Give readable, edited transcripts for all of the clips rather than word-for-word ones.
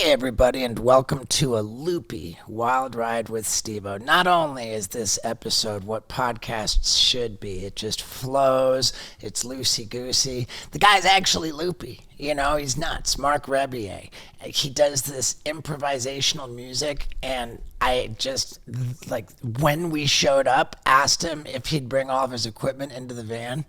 Hey everybody, and welcome to a loopy wild ride with Steve-O. Not only is this episode what podcasts should be, it just flows, it's loosey-goosey. The guy's actually loopy, you know, he's nuts. Marc Rebillet. He does this improvisational music, and I just, like, when we showed up, asked him if he'd bring all of his equipment into the van.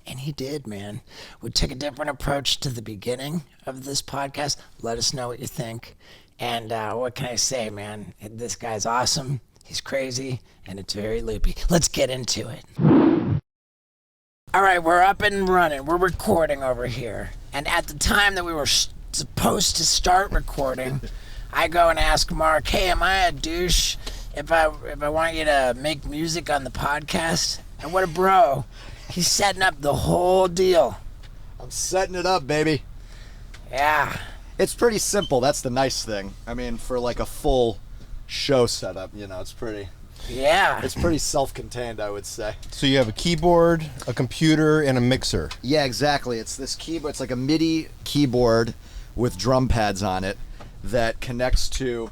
And he did, man. We took a different approach to the beginning of this podcast. Let us know what you think. And what can I say, man? This guy's awesome. He's crazy, and it's very loopy. Let's get into it. All right, we're up and running. We're recording over here. And at the time that we were supposed to start recording, I go and ask Mark, hey, am I a douche if I want you to make music on the podcast? And what a bro. He's setting up the whole deal. I'm setting it up, baby. Yeah. It's pretty simple. That's the nice thing. I mean, for like a full show setup, you know, it's pretty self-contained, I would say. So you have a keyboard, a computer, and a mixer. Yeah, exactly. It's this keyboard. It's like a MIDI keyboard with drum pads on it that connects to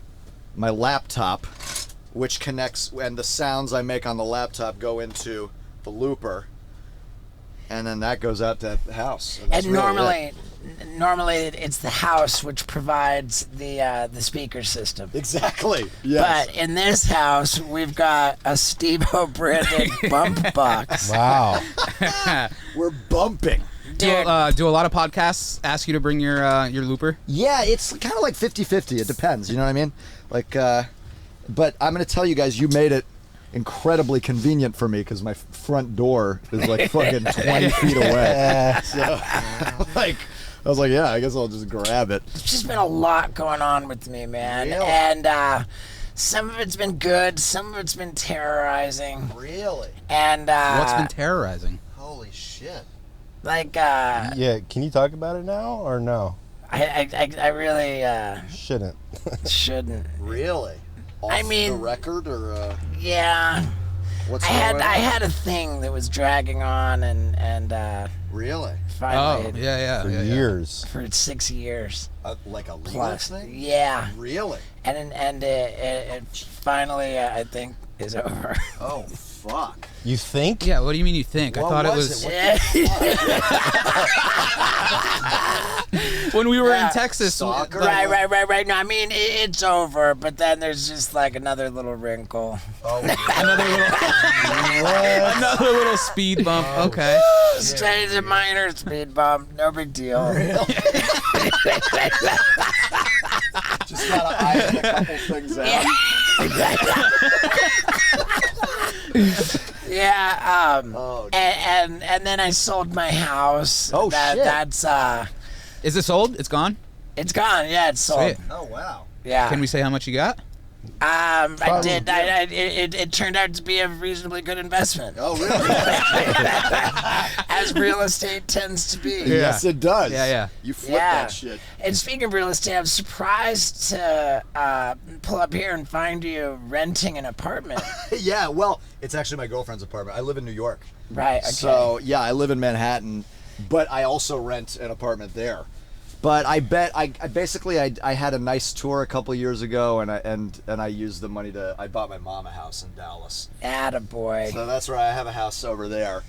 my laptop, which connects, and the sounds I make on the laptop go into the looper. And then that goes out to the house. And normally it's the house which provides the speaker system. Exactly. Yes. But in this house, we've got a Steve-O branded bump box. Wow. We're bumping. Do a lot of podcasts ask you to bring your looper? Yeah, it's kind of like 50-50. It depends. You know what I mean? Like, but I'm going to tell you guys, you made it incredibly convenient for me because my front door is like fucking 20 feet away. So, I was like, yeah, I guess I'll just grab it. There's just been a lot going on with me, man. Really? And some of it's been good, some of it's been terrorizing. Really? And What's been terrorizing? Holy shit. Like, Yeah, can you talk about it now or no? I really Shouldn't. shouldn't. Really? Off the record or Yeah. what's I had a thing that was dragging on and really? finally For years. for 6 years Like a legal plus. thing? Yeah. Really? And it finally I think is over. Oh fuck. You think? Yeah, what do you mean you think? What I thought was it it? was when we were in Texas. Soccer? Right. No, I mean it's over, but then there's just like another little wrinkle. Oh, Another little speed bump. Okay. It's a minor speed bump, no big deal. just gotta iron a couple things out. Yeah. Oh, and then I sold my house. Oh, shit. That's Is it sold? It's gone? it's gone. Yeah, it's sold. Sweet. Oh wow. Yeah. Can we say how much you got? I did. It turned out to be a reasonably good investment, Oh really? as real estate tends to be. Yes, it does. Yeah. You flip that shit. And speaking of real estate, I'm surprised to pull up here and find you renting an apartment. Yeah, well, it's actually my girlfriend's apartment. I live in New York. Right. Okay. So, yeah, I live in Manhattan, but I also rent an apartment there. But I had a nice tour a couple years ago, and I used the money I bought my mom a house in Dallas. Attaboy. So that's where I have a house over there.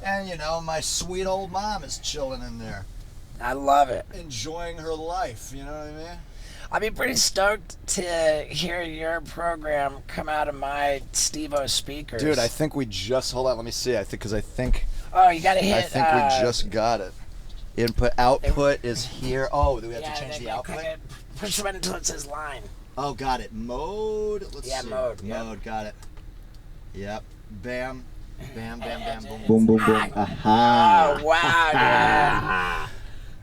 And, you know, my sweet old mom is chilling in there, I love it. enjoying her life, you know what I mean? I'd be pretty stoked to hear your program come out of my Steve-O speakers. Dude, I think we just, hold on, let me see. I think Oh, you gotta hit. we just got it. Output is here. Oh, do we have to change the output? Push the button until it says line. Oh, got it. Mode. Let's see. Mode. Mode. Got it. Yep. Bam. Bam. Boom. Boom, Boom. Boom. Aha. Oh, wow,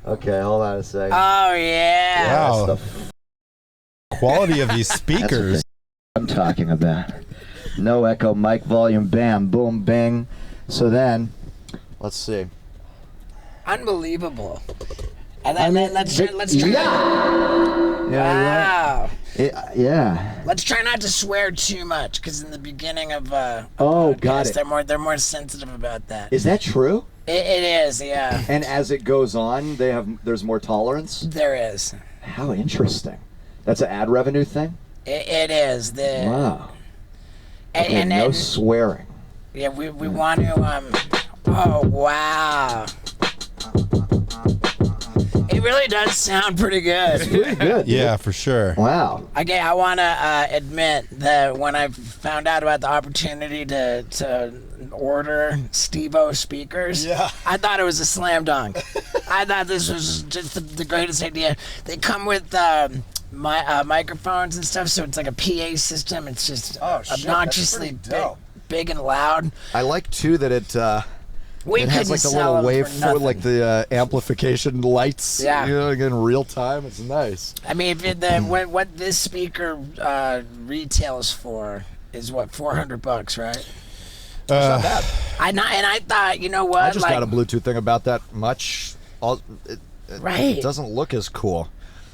dude. Okay, hold on a second. Oh, yeah. Wow. That's Quality of these speakers. I'm talking about. No echo, mic volume, bam, boom, bing. So then, let's see. Unbelievable. And then let's try. Yeah. Wow. Yeah. Let's try not to swear too much, because in the beginning of Oh, podcast, got it. they're more sensitive about that. Is that true? It is, yeah. And as it goes on, there's more tolerance? There is. How interesting. That's an ad revenue thing? It is. Wow. Okay, And no swearing. Yeah, we want to, oh, wow. It really does sound pretty good. Pretty good. Yeah, for sure. Wow. Okay, I want to admit that when I found out about the opportunity to order Steve-O speakers, I thought it was a slam dunk. I thought this was just the greatest idea. They come with microphones and stuff, so it's like a PA system. It's just obnoxiously big and loud. I like, too, that it has like the sell little them for wave nothing. like the amplification lights. Yeah. You know, in real time. It's nice. I mean, what this speaker retails for is what, $400, right? Not bad. I thought, you know what? I just got a Bluetooth thing about that much. Right. It doesn't look as cool.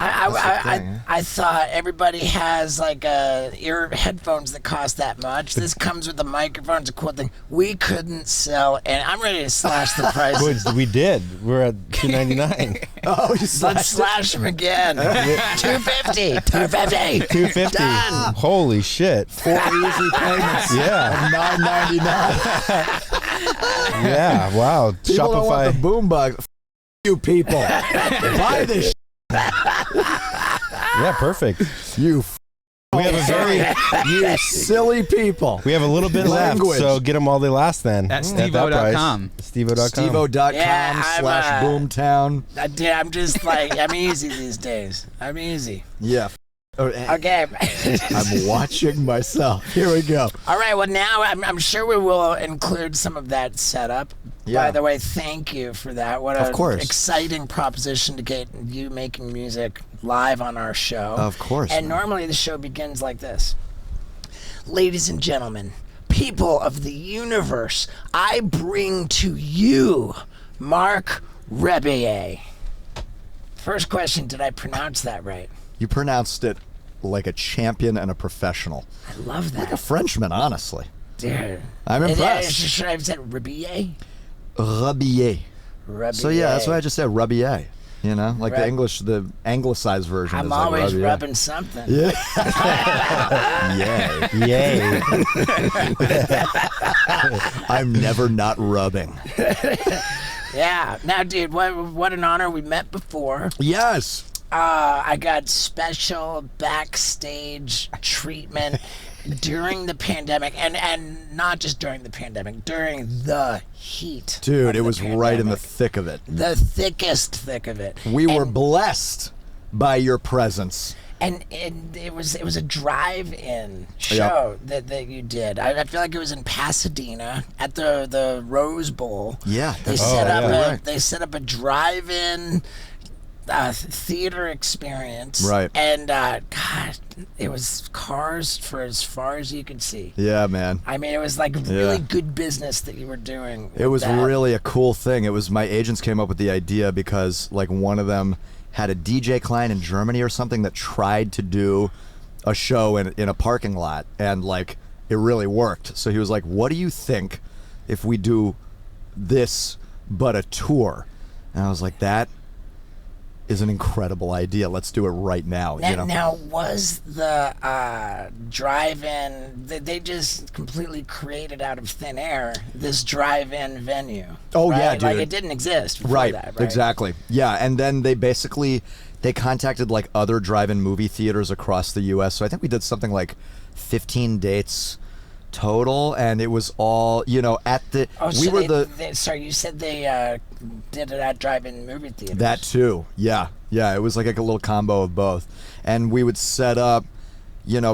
I thought everybody has like ear headphones that cost that much. This comes with a microphone. It's a cool thing. We couldn't sell, and I'm ready to slash the prices. We did. We're at $299. Oh, you Let's slash them again. $250. $250. Done. Holy shit. 4 easy payments. Yeah. Of $9.99. Yeah. Wow. People don't want the Shopify. boombox. F you people. Buy this. Yeah. Perfect. You. We have a very. You silly people. We have a little bit left, Language. so get them while they last. Then At that Steve-O.com. price. Steve-O.com. Steve-O.com Yeah, I'm, /Boomtown. I'm just like, I'm easy these days. I'm easy. Yeah. Okay. I'm watching myself. Here we go. All right. Well, now I'm sure we will include some of that setup. Yeah. By the way, thank you for that. What Of an course. exciting proposition to get you making music live on our show. Of course, And man. normally the show begins like this. Ladies and gentlemen, people of the universe, I bring to you Marc Rebillet. First question, did I pronounce that right? You pronounced it like a champion and a professional. I love that. Like a Frenchman, honestly. Dude. I'm impressed. Should I have said Rebillet? Rebillet. Rebillet. So yeah, that's why I just said Rebillet. You know, like Reb- the anglicized version I'm is like always Rebillet. rubbing something. Yeah. Yay. Yay. I'm never not rubbing. Yeah. Now, dude, what an honor. We met before. Yes. I got special backstage treatment during the pandemic, and not just during the pandemic, during the heat. Dude, of it was right in the pandemic. thick of it. The thickest thick of it. We were And- blessed by your presence. And it was a drive-in show that you did. I feel like it was in Pasadena at the Rose Bowl. Yeah, They that's- set Oh, up yeah. they set up a drive-in theater experience. Right. And God, it was cars for as far as you could see. Yeah, man. I mean, it was like really Yeah. good business that you were doing. It was with that. really a cool thing. It was my agents came up with the idea because like one of them had a DJ client in Germany or something that tried to do a show in a parking lot, and like it really worked. So he was like, "What do you think if we do this but a tour?" And I was like, "That is an incredible idea. Let's do it right now." Now, You know? now was the drive-in? They just completely created out of thin air this drive-in venue. Oh, right? yeah, Like dude. it didn't exist before Right, that, right? exactly. Yeah, and then they contacted like other drive-in movie theaters across the U.S. So I think we did something like 15 dates total, and it was all at the. Oh, we so were sorry, you said they did it at drive-in movie theaters. that too. Yeah, it was like a little combo of both, and we would set up.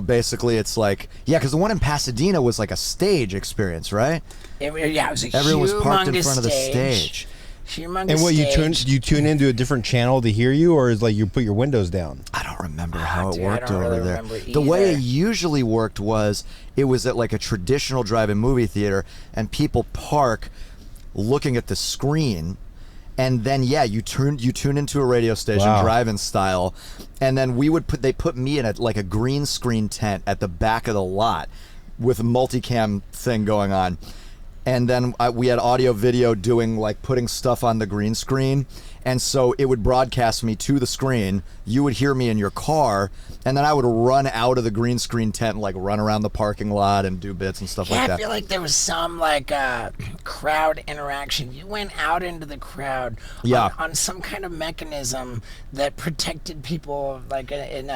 Basically it's like because the one in Pasadena was like a stage experience, right? It was a Everyone was parked in humongous front of the stage. Humongous And what stage. you tune into a different channel to hear you, or is like you put your windows down? I don't remember how it dude, I worked don't over really there. remember The way it either. usually worked was it was at like a traditional drive-in movie theater, and people park looking at the screen, and then you tune into a radio station, Wow. drive-in style, and then they put me in a green screen tent at the back of the lot with a multicam thing going on. and then we had audio video doing like putting stuff on the green screen, and so it would broadcast me to the screen. You would hear me in your car, and then I would run out of the green screen tent and like run around the parking lot and do bits and stuff like that. I feel like there was some like crowd interaction. You went out into the crowd on some kind of mechanism that protected people, like in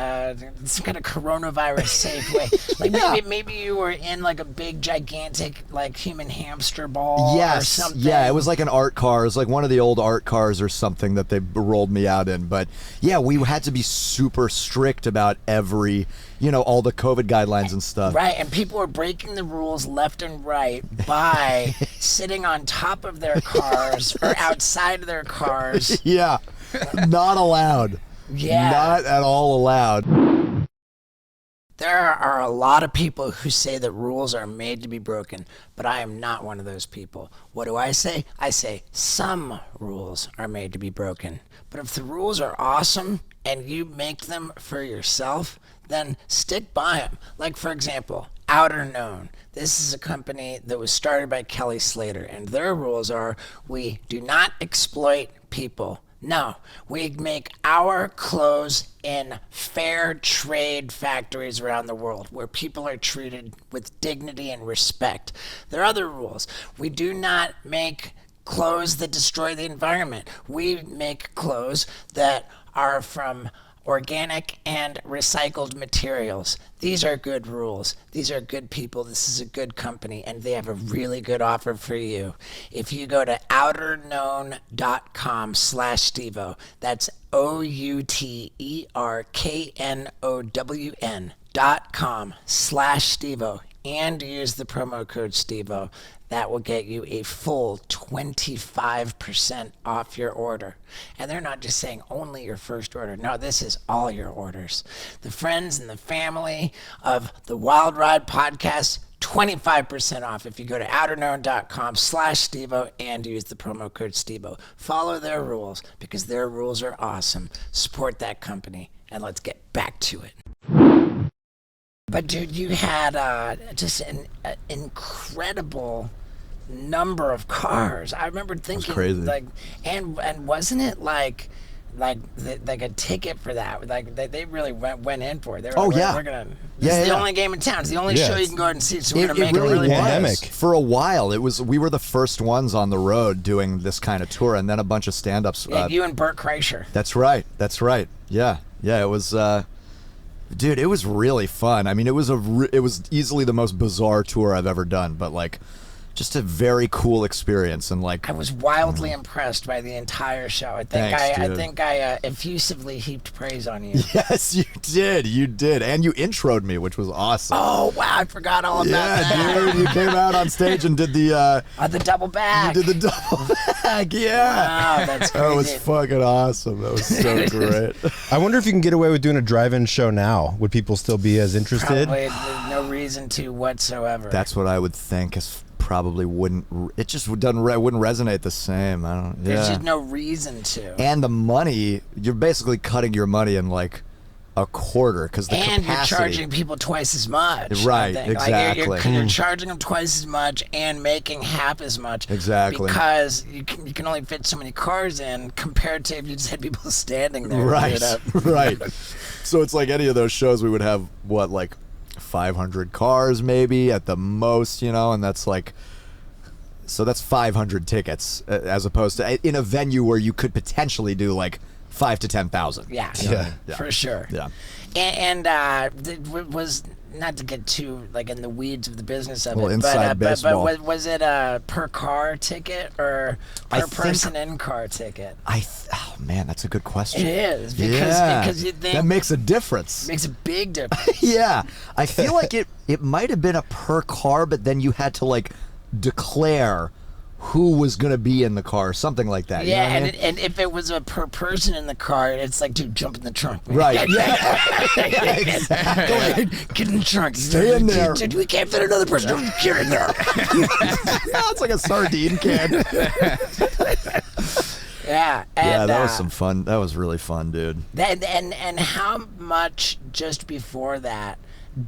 some kind of coronavirus safe way. Like maybe you were in like a big gigantic like human hamster ball or something. Yeah, it was like an art car. It was like one of the old art cars or something that they rolled me out in. But yeah, we had to be super strict about every, all the COVID guidelines and stuff. Right, and people were breaking the rules left and right by sitting on top of their cars or outside of their cars. Yeah, not allowed. Yeah. Not at all allowed. There are a lot of people who say that rules are made to be broken, but I am not one of those people. What do I say? I say some rules are made to be broken. But if the rules are awesome and you make them for yourself, then stick by them. Like, for example, Outer Known. This is a company that was started by Kelly Slater, and their rules are: we do not exploit people. No, we make our clothes in fair trade factories around the world where people are treated with dignity and respect. There are other rules. We do not make clothes that destroy the environment. We make clothes that are from organic and recycled materials. These are good rules. These are good people. This is a good company, and they have a really good offer for you. If you go to outerknown.com/Stevo, that's outerknown.com/Stevo, and use the promo code Stevo, that will get you a full 25% off your order. And they're not just saying only your first order. No, this is all your orders. The friends and the family of the Wild Ride podcast, 25% off if you go to outerknown.com/Stevo and use the promo code Stevo. Follow their rules because their rules are awesome. Support that company, and let's get back to it. But dude, you had just an incredible number of cars. I remember thinking, crazy. like, and wasn't it like a ticket for that? Like they really went in for it. They were we're gonna. This is the only game in town. It's the only show you can go out and see. So we're gonna make it really pandemic. big. For a while, we were the first ones on the road doing this kind of tour, and then a bunch of stand-ups. Yeah, you and Bert Kreischer. That's right. Yeah. It was. Dude, it was really fun. I mean, it was easily the most bizarre tour I've ever done, but like, just a very cool experience. And like, I was wildly impressed by the entire show. I think I effusively heaped praise on you. Yes, you did, and you introed me, which was awesome. Oh wow, I forgot all about that. Yeah, dude, you came out on stage and did the double back. You did the double back, yeah. Wow, that's crazy. That was fucking awesome. That was so great. I wonder if you can get away with doing a drive-in show now. Would people still be as interested? Probably no reason to whatsoever. That's what I would think. Probably wouldn't. It just wouldn't resonate the same. I don't. There's just no reason to. And the money, you're basically cutting your money in like a quarter because the capacity. And you're charging people twice as much. Right. Exactly. Like you're charging them twice as much and making half as much. Exactly. Because you can only fit so many cars in compared to if you just had people standing there. Right. Right. So it's like any of those shows, we would have like 500 cars maybe at the most, and that's like, so that's 500 tickets as opposed to in a venue where you could potentially do like 5,000 to 10,000. Yeah, for sure. Yeah. And was, not to get too like in the weeds of the business of it, inside baseball. But was it a per car ticket or per person in car ticket? Oh man, that's a good question. It is because you think that makes a difference. Makes a big difference. Yeah, I feel like it might have been a per car, but then you had to like declare who was going to be in the car, something like that. Yeah, you know what I mean? And if it was a per person in the car, it's like, dude, jump in the trunk. Man. Right. Yeah, exactly. Go ahead, get in the trunk. Stay in there. Dude, we can't fit another person. Don't get in there. It's like a sardine can. Yeah. And, that was some fun. That was really fun, dude. And how much just before that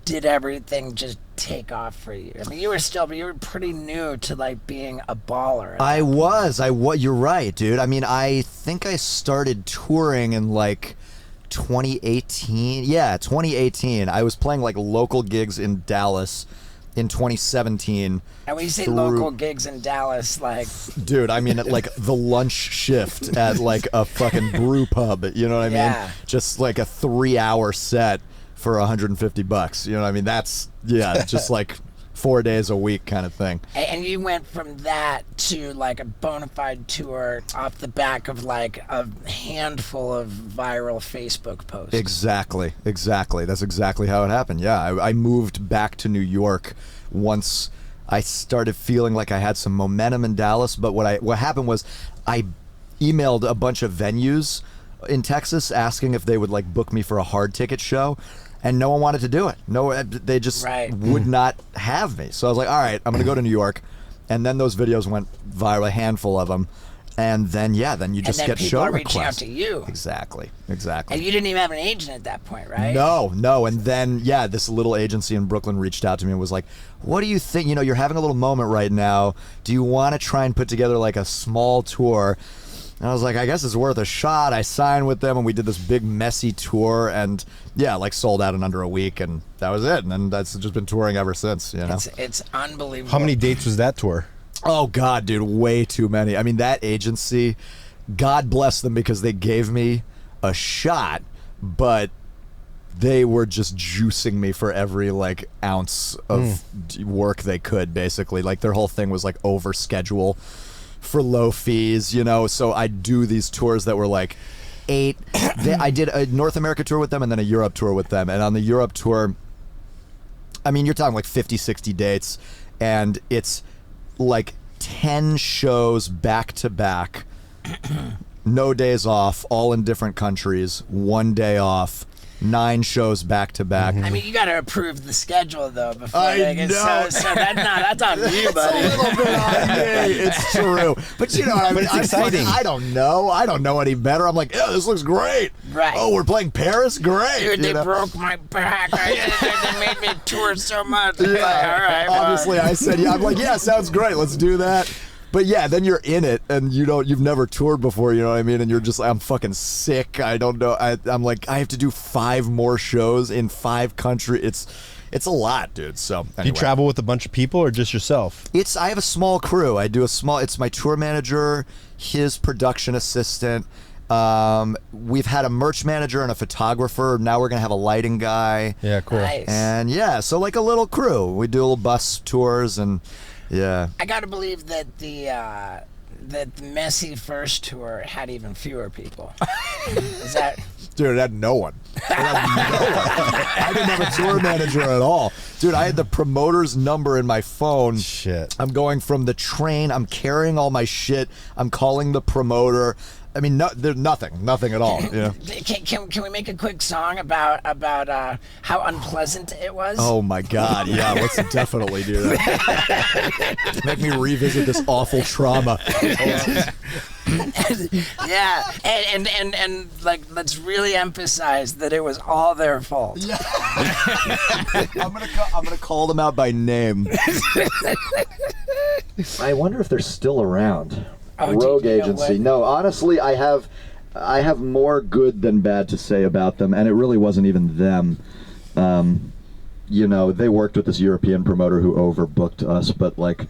did everything just take off for you? I mean, you were pretty new to like being a baller. I was. You're right, dude. I mean, I think I started touring in like 2018. Yeah, 2018. I was playing like local gigs in Dallas in 2017. And when you say local gigs in Dallas, like... Dude, I mean, at like the lunch shift at like a fucking brew pub, you know what I mean? Yeah. Just like a 3-hour set for $150, you know what I mean? That's, just like 4 days a week kind of thing. And you went from that to like a bona fide tour off the back of like a handful of viral Facebook posts. Exactly. That's exactly how it happened. Yeah, I moved back to New York once I started feeling like I had some momentum in Dallas. But what happened was I emailed a bunch of venues in Texas asking if they would like book me for a hard ticket show. And no one wanted to do it. No, they just would not have me. So I was like, all right, I'm going to go to New York. And then those videos went viral, a handful of them. And then, then you just get show requests. And then people are reaching out to you. Exactly. And you didn't even have an agent at that point, right? No. And then, this little agency in Brooklyn reached out to me and was like, what do you think? You know, you're having a little moment right now. Do you want to try and put together like a small tour? And I was like, I guess it's worth a shot. I signed with them and we did this big messy tour and like sold out in under a week and that was it. And then that's just been touring ever since, you know. It's unbelievable. How many dates was that tour? Oh God, dude, way too many. I mean, that agency, God bless them because they gave me a shot, but they were just juicing me for every like ounce of work they could, basically. Like their whole thing was like over schedule for low fees, you know. So I do these tours that were like 8. I did a North America tour with them and then a Europe tour with them. And on the Europe tour, I mean, you're talking like 50, 60 dates, and it's like 10 shows back to back, no days off, all in different countries, 1 day off. 9 shows back to back. I mean, you got to approve the schedule though before I they get know. So that's on you, buddy. It's a little bit on me. It's true, but you know what I mean. It's exciting. I don't know any better. I'm like, yeah, this looks great. Right. Oh, we're playing Paris. Great. Dude, they broke my back. They made me tour so much. Yeah. Like, all right. Obviously, I said, I'm like, yeah, sounds great. Let's do that. But then you're in it and you've never toured before, you know what I mean? And you're just, I'm fucking sick. I don't know. I'm like, I have to do 5 more shows in 5 countries. It's a lot, dude. So anyway. Do you travel with a bunch of people or just yourself? I have a small crew. It's my tour manager, his production assistant. We've had a merch manager and a photographer. Now we're going to have a lighting guy. Yeah, cool. Nice. And so like a little crew. We do little bus tours and yeah. I got to believe that the messy first tour had even fewer people. Is that... Dude, it had no one. I didn't have a tour manager at all. Dude, I had the promoter's number in my phone. Shit. I'm going from the train. I'm carrying all my shit. I'm calling the promoter. I mean, there's nothing at all. You know? Can we make a quick song about how unpleasant it was? Oh my God, yeah, let's definitely do that. Make me revisit this awful trauma. Yeah, and like let's really emphasize that it was all their fault. Yeah. I'm gonna call them out by name. I wonder if they're still around. Rogue Agency. No, honestly, I have more good than bad to say about them, and it really wasn't even them. They worked with this European promoter who overbooked us, but like,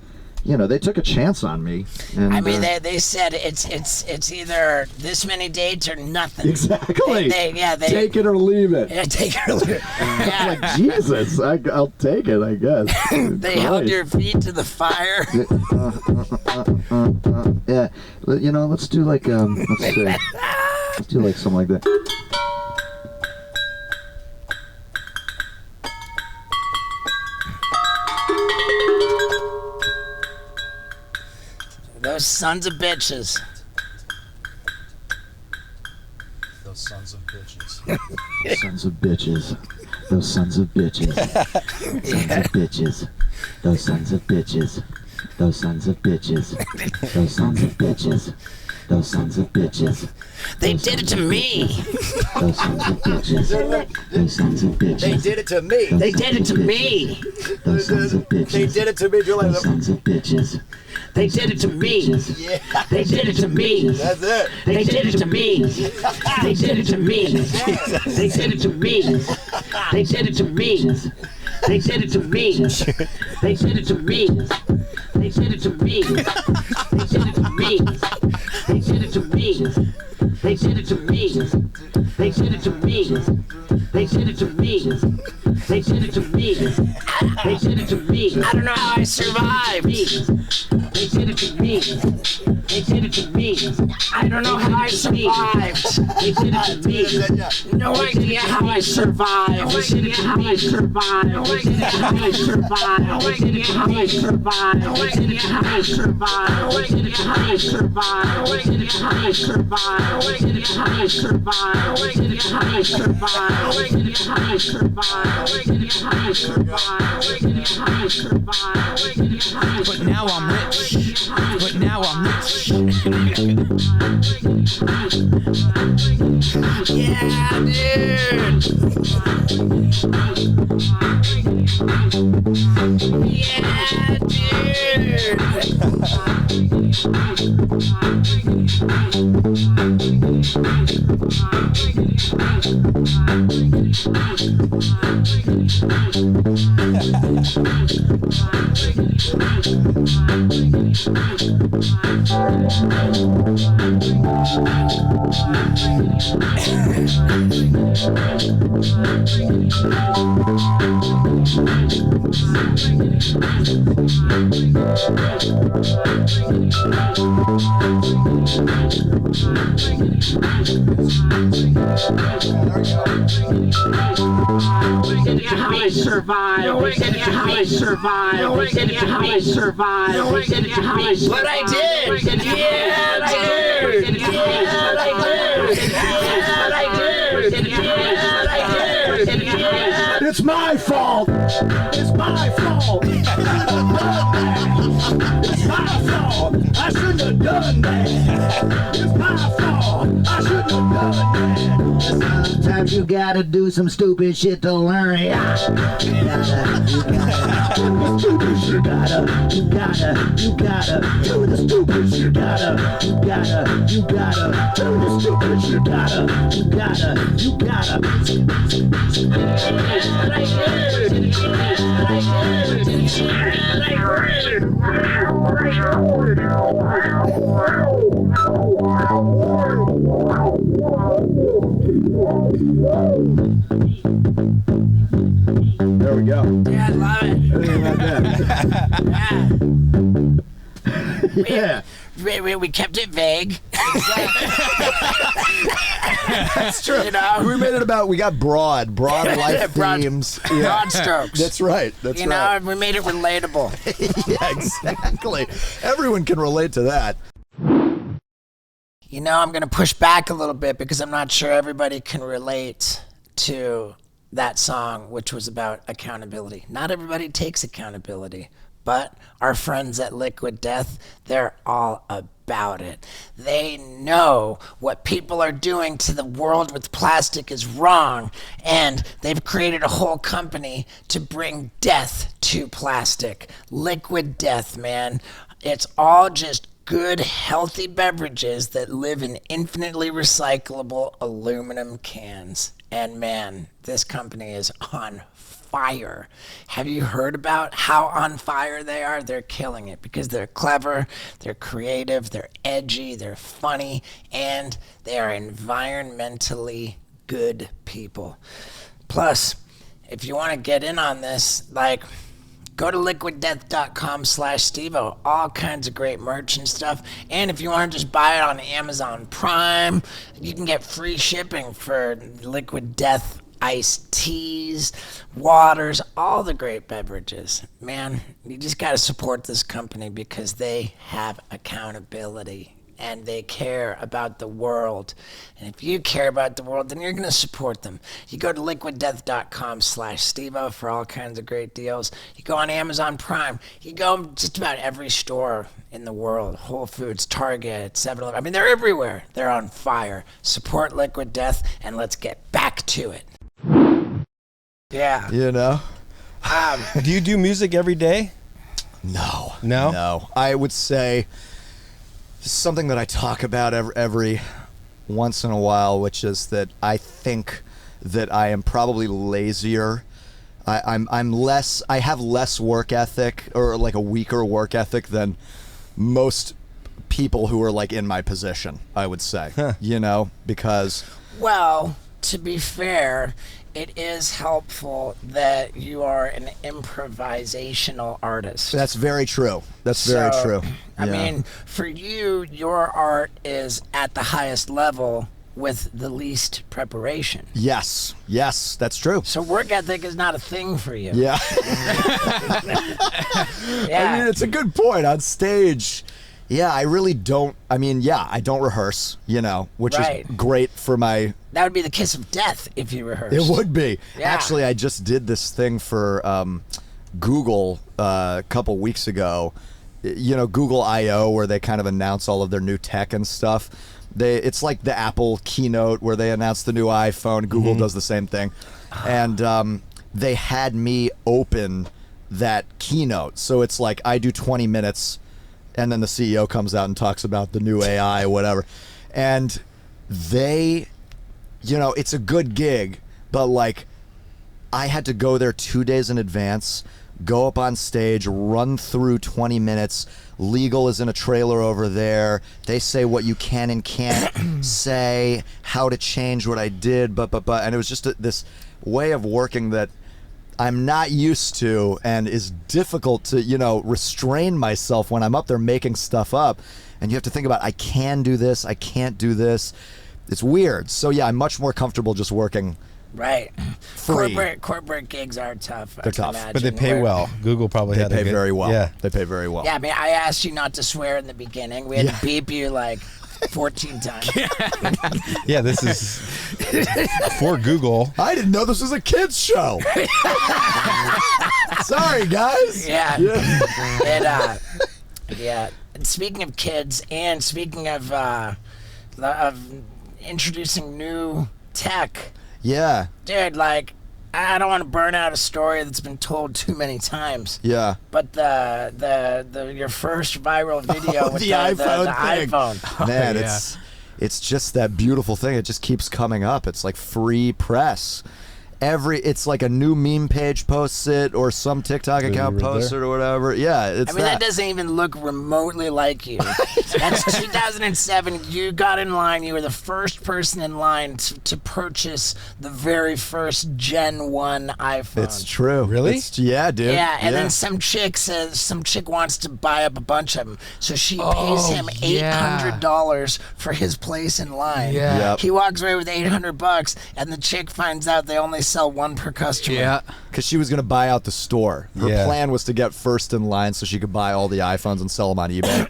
they took a chance on me. And, I mean, they said it's either this many dates or nothing. Exactly. They take it or leave it. Yeah, take it or leave it. Yeah. Like, Jesus, I'll take it, I guess. They held your feet to the fire. Yeah, let's do like let's do like something like that. Those sons of bitches. Those sons of bitches. Those sons of bitches. Those sons of bitches. Sons of bitches. Those sons of bitches. Those sons of bitches. Those sons of bitches. Those sons of bitches. They did it to me. Those sons of bitches. Those sons of bitches. They did it to me. They did it to me. Those sons of bitches. They did it to me. Those sons of bitches. They did it to me. Yeah. They did it to me. That's it. They did it to me. They did it to me. They did it to me. They did it to me. They did it to me. They did it to me. They did it to me. They did it to me. They did it to me. They did it to me. They did it to me. They did it to me. They did it to me. They did it to me. I don't know how I survived. They did it to me. They did it to me. I don't know how I survived. They did it to me. No idea how I survived. No idea how I survived. No idea how I survived. No idea how I survived. No idea how I survived. No idea how I survived. No idea how I survived. No idea how I survived. No idea how I survived. No idea how I survived. No idea how I survived. No idea how I survived. No idea how I survived. But now I'm rich. But now I'm rich. Yeah, dude. How I survive. How I survive. How I survive. But I did. Yeah, I did. Yeah, I did. Yeah, I did. Yeah, I did. It's my fault. It's my fault. It's my fault. I shouldn't have done that. It's my fault. I shouldn't have done that. Sometimes you gotta do some stupid shit to learn. Yeah. You gotta do the stupid shit. You gotta do the stupid shit. You gotta do the stupid shit. You gotta. There we go. Yeah, I love it. Yeah. We kept it vague. That's true. You know? We made it about, we got broad life Broad- themes. Broad strokes. That's right. That's You right. know, we made it relatable. Yeah, exactly. Everyone can relate to that. You know, I'm going to push back a little bit because I'm not sure everybody can relate to that song, which was about accountability. Not everybody takes accountability, but our friends at Liquid Death, they're all about it. They know what people are doing to the world with plastic is wrong, and they've created a whole company to bring death to plastic. Liquid Death, man. It's all just good, healthy beverages that live in infinitely recyclable aluminum cans. And man, this company is on fire. Have you heard about how on fire they are? They're killing it because they're clever, they're creative, they're edgy, they're funny, and they are environmentally good people. Plus, if you want to get in on this, go to liquiddeath.com/Stevo. All kinds of great merch and stuff. And if you want to just buy it on Amazon Prime, you can get free shipping for Liquid Death iced teas, waters, all the great beverages. Man, you just got to support this company because they have accountability. and they care about the world. And if you care about the world, then you're going to support them. You go to liquiddeath.com/Stevo for all kinds of great deals. You go on Amazon Prime. You go just about every store in the world. Whole Foods, Target, 7-Eleven. I mean, they're everywhere. They're on fire. Support Liquid Death, and let's get back to it. Yeah. You know? Do you do music every day? No. No? No. I would say something that I talk about every once in a while, which is that I think that I am probably lazier. I'm less. I have less work ethic, or like a weaker work ethic than most people who are like in my position, I would say. You know, because Well, to be fair, it is helpful that you are an improvisational artist. that's very true. That's very So, true. I Yeah. mean, for you, your art is at the highest level with the least preparation. Yes, that's true. So work ethic is not a thing for you. Yeah. Yeah. I mean, it's a good point. On stage, yeah, I really don't. I mean, yeah, I don't rehearse, you know, which Right. is great for my. That would be the kiss of death if you rehearsed. It would be. Yeah. Actually, I just did this thing for Google a couple weeks ago. You know, Google I/O, where they kind of announce all of their new tech and stuff. It's like the Apple keynote where they announce the new iPhone. Google does the same thing, and they had me open that keynote. So it's like I do 20 minutes, and then the CEO comes out and talks about the new AI or whatever, and they, you know, it's a good gig, but like I had to go there 2 days in advance, go up on stage, run through 20 minutes. Legal is in a trailer over there. They say what you can and can't say, how to change what I did, but. And it was just this way of working that I'm not used to, and is difficult to, you know, restrain myself when I'm up there making stuff up. And you have to think about, I can do this, I can't do this. It's weird. So yeah, I'm much more comfortable just working. Right. Free. Corporate gigs are tough. They're tough. But they pay well. Google probably They had a pay good, very well. Yeah. They pay very well. Yeah, I mean, I asked you not to swear in the beginning. We had to beep you like 14 times. Yeah, this is for Google. I didn't know this was a kids show. Sorry, guys. Yeah. Yeah. And speaking of kids, and speaking of introducing new tech, Yeah. dude, like, I don't want to burn out a story that's been told too many times. Yeah. But your first viral video with the iPhone thing. iPhone. Man, yeah. it's just that beautiful thing. It just keeps coming up. It's like free press. It's like a new meme page posts it, or some TikTok account right posts there. it, or whatever. Yeah, it's I mean, that doesn't even look remotely like you. That's 2007. You got in line. You were the first person in line to purchase the very first Gen 1 iPhone. It's true. Really? Yeah, dude. Yeah, and then some chick wants to buy up a bunch of them, so she pays him $800 for his place in line. Yeah. Yep. He walks away with $800, and the chick finds out they only sell one per customer. Yeah. Because she was going to buy out the store. Her Yeah. plan was to get first in line so she could buy all the iPhones and sell them on eBay.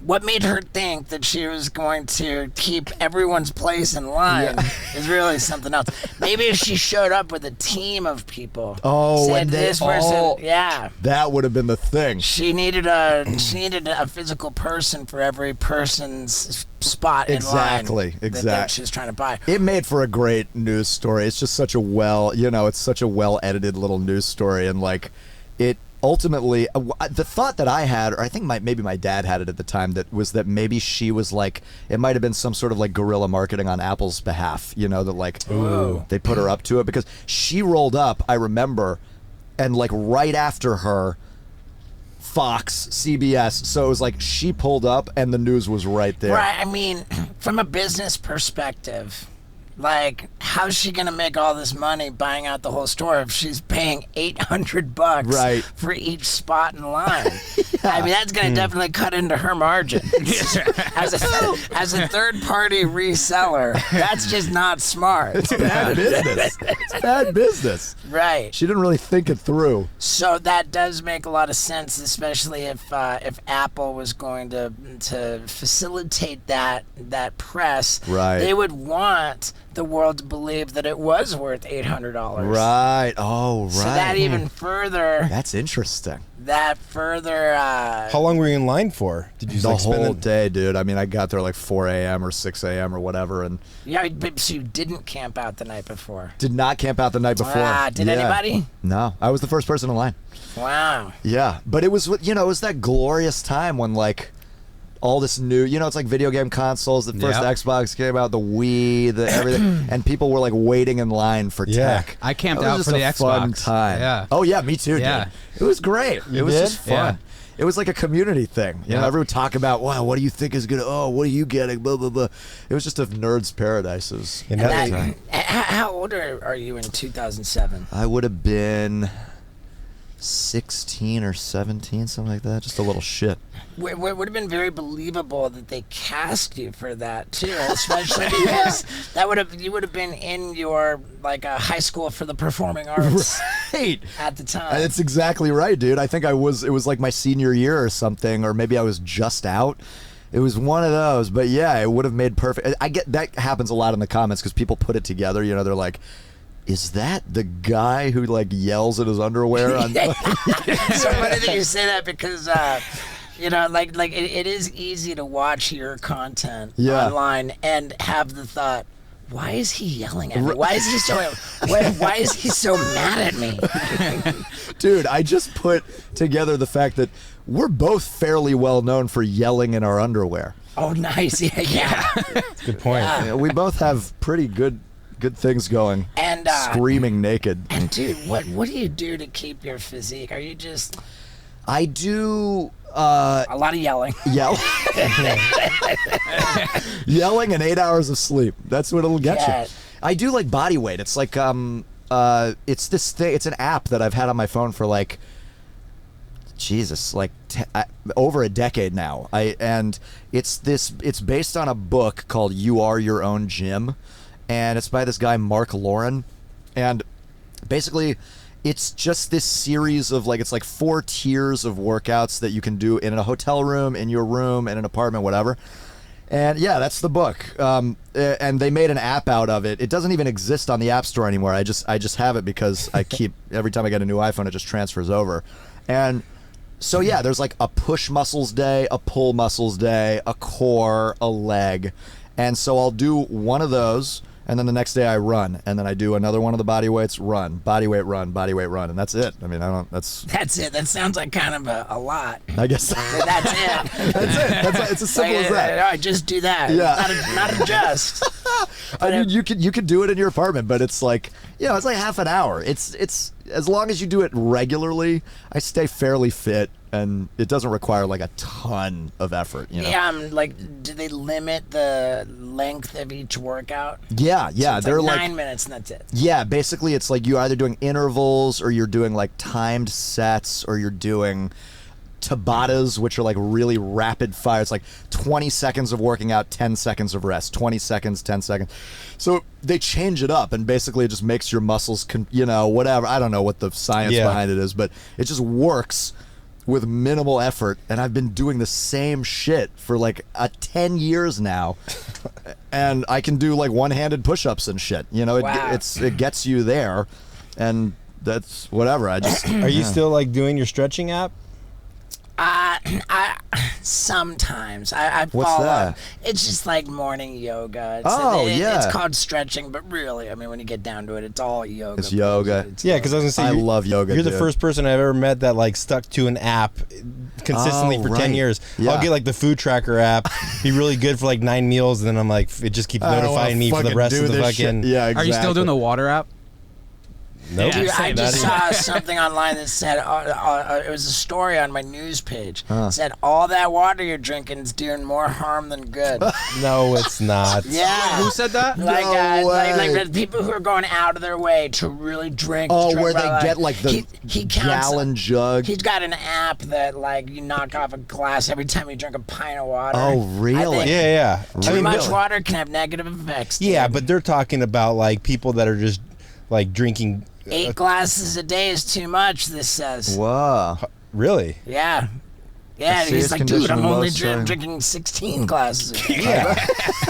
What made her think that she was going to keep everyone's place in line is really something else. Maybe if she showed up with a team of people. Oh, said and they this person, all- yeah. That would have been the thing. She needed a physical person for every person's spot in line. Exactly. That she was trying to buy. It made for a great news story. It's just such a it's such a well-edited little news story, and like it ultimately, the thought that I had, or I think maybe my dad had it at the time, that was that maybe she was like, it might have been some sort of like guerrilla marketing on Apple's behalf, you know, that like they put her up to it, because she rolled up, I remember, and like right after her, Fox, CBS, so it was like she pulled up and the news was right there. Right. I mean, from a business perspective, Like, how's she gonna make all this money buying out the whole store if she's paying $800 Right. for each spot in line? I mean, that's gonna definitely cut into her margin. as a third-party reseller, that's just not smart. It's bad business. It's bad business. Right. She didn't really think it through. So that does make a lot of sense, especially if Apple was going to facilitate that press. Right. They would want the world to believe that it was worth $800. Right. Oh, right. So that even further. That's interesting. That further. How long were you in line for? Did you The like spend whole day, dude. I mean, I got there like 4 a.m. or 6 a.m. or whatever, and Yeah, but so you didn't camp out the night before. did not camp out the night before. Did anybody? No, I was the first person in line. Wow. Yeah, but it was, it was that glorious time when like all this new, it's like video game consoles. The first Yep. Xbox came out, the Wii, the everything, and people were like waiting in line for Yeah. tech. I camped That was out just for the a fun Xbox. time. Yeah. Oh yeah, me too, Yeah. dude. It was great. You it was did? just fun. Yeah. It was like a community thing. You know, Yeah. everyone talk about, wow, what do you think is good? Oh, what are you getting? Blah blah blah. It was just a nerd's paradise. It was And great that- time. How old are you in 2007? I would have been 16 or 17, something like that. Just a little shit. It would have been very believable that they cast you for that too, especially because you would have been in your like high school for the performing arts Right. at the time. That's exactly right, dude. I think it was like my senior year or something, or maybe I was just out. It was one of those, but yeah, it would have made perfect. I get that happens a lot in the comments because people put it together. They're like, is that the guy who like yells at his underwear on? So funny that you say that because it is easy to watch your content Yeah. online and have the thought, why is he yelling at me? Why is he so mad at me? Dude, I just put together the fact that we're both fairly well known for yelling in our underwear. Oh, nice. Yeah. Good point. Yeah, we both have pretty good things going. And Screaming naked. And dude, what do you do to keep your physique? Are you just I do a lot of yelling? yell. Yelling and 8 hours of sleep. That's what it'll get Yeah. you. I do like body weight. It's like it's this thing. It's an app that I've had on my phone for like Jesus, like over a decade now. It's based on a book called You Are Your Own Gym, and it's by this guy Marc Rebillet, and basically it's just this series of it's like 4 tiers of workouts that you can do in a hotel room, in your room, in an apartment, whatever. And yeah, that's the book. And they made an app out of it. It doesn't even exist on the App Store anymore. I just have it because I keep every time I get a new iPhone, it just transfers over. And so yeah, there's like a push muscles day, a pull muscles day, a core, a leg. And so I'll do one of those, and then the next day I run, and then I do another one of the body weights, run, body weight, run, body weight, run, and that's it. I mean, that's it. That sounds like kind of a lot. I guess But that's it. that's it. It's as simple as that. All right, just do that. Yeah. Not adjust. I mean, you could do it in your apartment, but it's like it's like half an hour. It's as long as you do it regularly, I stay fairly fit, and it doesn't require like a ton of effort. Yeah, do they limit the length of each workout? Yeah, So it's they're like like 9 minutes and that's it. yeah. Basically, it's like you're either doing intervals or you're doing like timed sets or you're doing Tabatas, which are like really rapid fire. It's like 20 seconds of working out, 10 seconds of rest, 20 seconds, 10 seconds. So they change it up, and basically it just makes your muscles, whatever. I don't know what the science behind it is, but it just works with minimal effort. And I've been doing the same shit for like 10 years now, and I can do like one-handed push-ups and shit. Wow. It gets you there, and that's whatever. I just Are you still like doing your stretching app? I sometimes I What's follow. that? It's just like morning yoga. Yeah. It's called stretching, but really, I mean, when you get down to it, it's all yoga. It's yoga. Yeah, because I was gonna say I love yoga. You're the dude. first person I've ever met that like stuck to an app consistently Oh, for right. 10 years. Yeah. I'll get like the food tracker app, be really good for like 9 meals, and then I'm like, it just keeps I don't wanna notifying me for the fucking rest do of the this shit. fucking. Yeah, exactly. Are you still doing the water app? Nope. Dude, I same. just Not saw something online that said it was a story on my news page. It said all that water you're drinking is doing more harm than good. No, it's not. Yeah. Who said that? Like, No way. like the people who are going out of their way to really drink. Oh, drink where by, they get like the he counts- gallon jug. He's got an app that like you knock off a glass every time you drink a pint of water. Oh, really? I think Yeah. Too much Really? water can have negative effects. Yeah, dude. but they're talking about like people that are just like drinking. 8 glasses a day is too much. This says. Whoa. Really? Yeah. Yeah, A and serious he's like, dude, condition I'm only most, sorry. drinking 16 glasses a day. Yeah.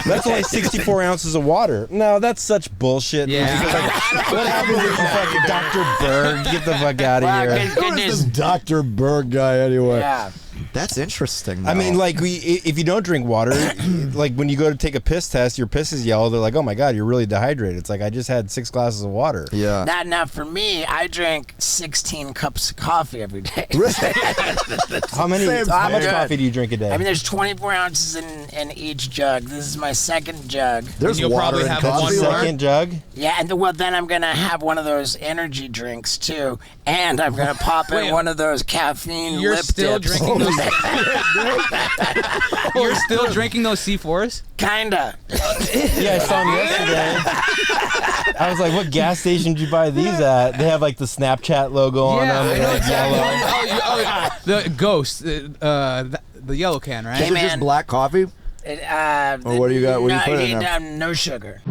That's only 64 ounces of water. No, that's such bullshit. Yeah. What happened to fucking Dr. Berg? Get the fuck out of Well, here. good- good Who is news. this Dr. Berg guy anyway? Yeah. That's interesting. I mean, though. like, if you don't drink water, like when you go to take a piss test, your piss is yellow. They're like, oh my God, you're really dehydrated. It's like, I just had 6 glasses of water. yeah. Now, for me, I drink 16 cups of coffee every day. How many? Same How much thing. coffee do you drink a day? I mean, there's 24 ounces in each jug. This is my second jug. There's You'll water probably in have coffee. one more. Second jug. Yeah, and well, then I'm gonna have one of those energy drinks too, and I'm gonna pop in Wait, one of those caffeine You're lip still dips. drinking those. You're still drinking those C4s? Kinda. Yeah, I saw them yesterday. I was like, what gas station did you buy these at? They have like the Snapchat logo on them. I and, know like, exactly. yellow. The Ghost, the yellow can, right? Hey, Is it man. just black coffee? Or what do you got? What do you put in there? No sugar.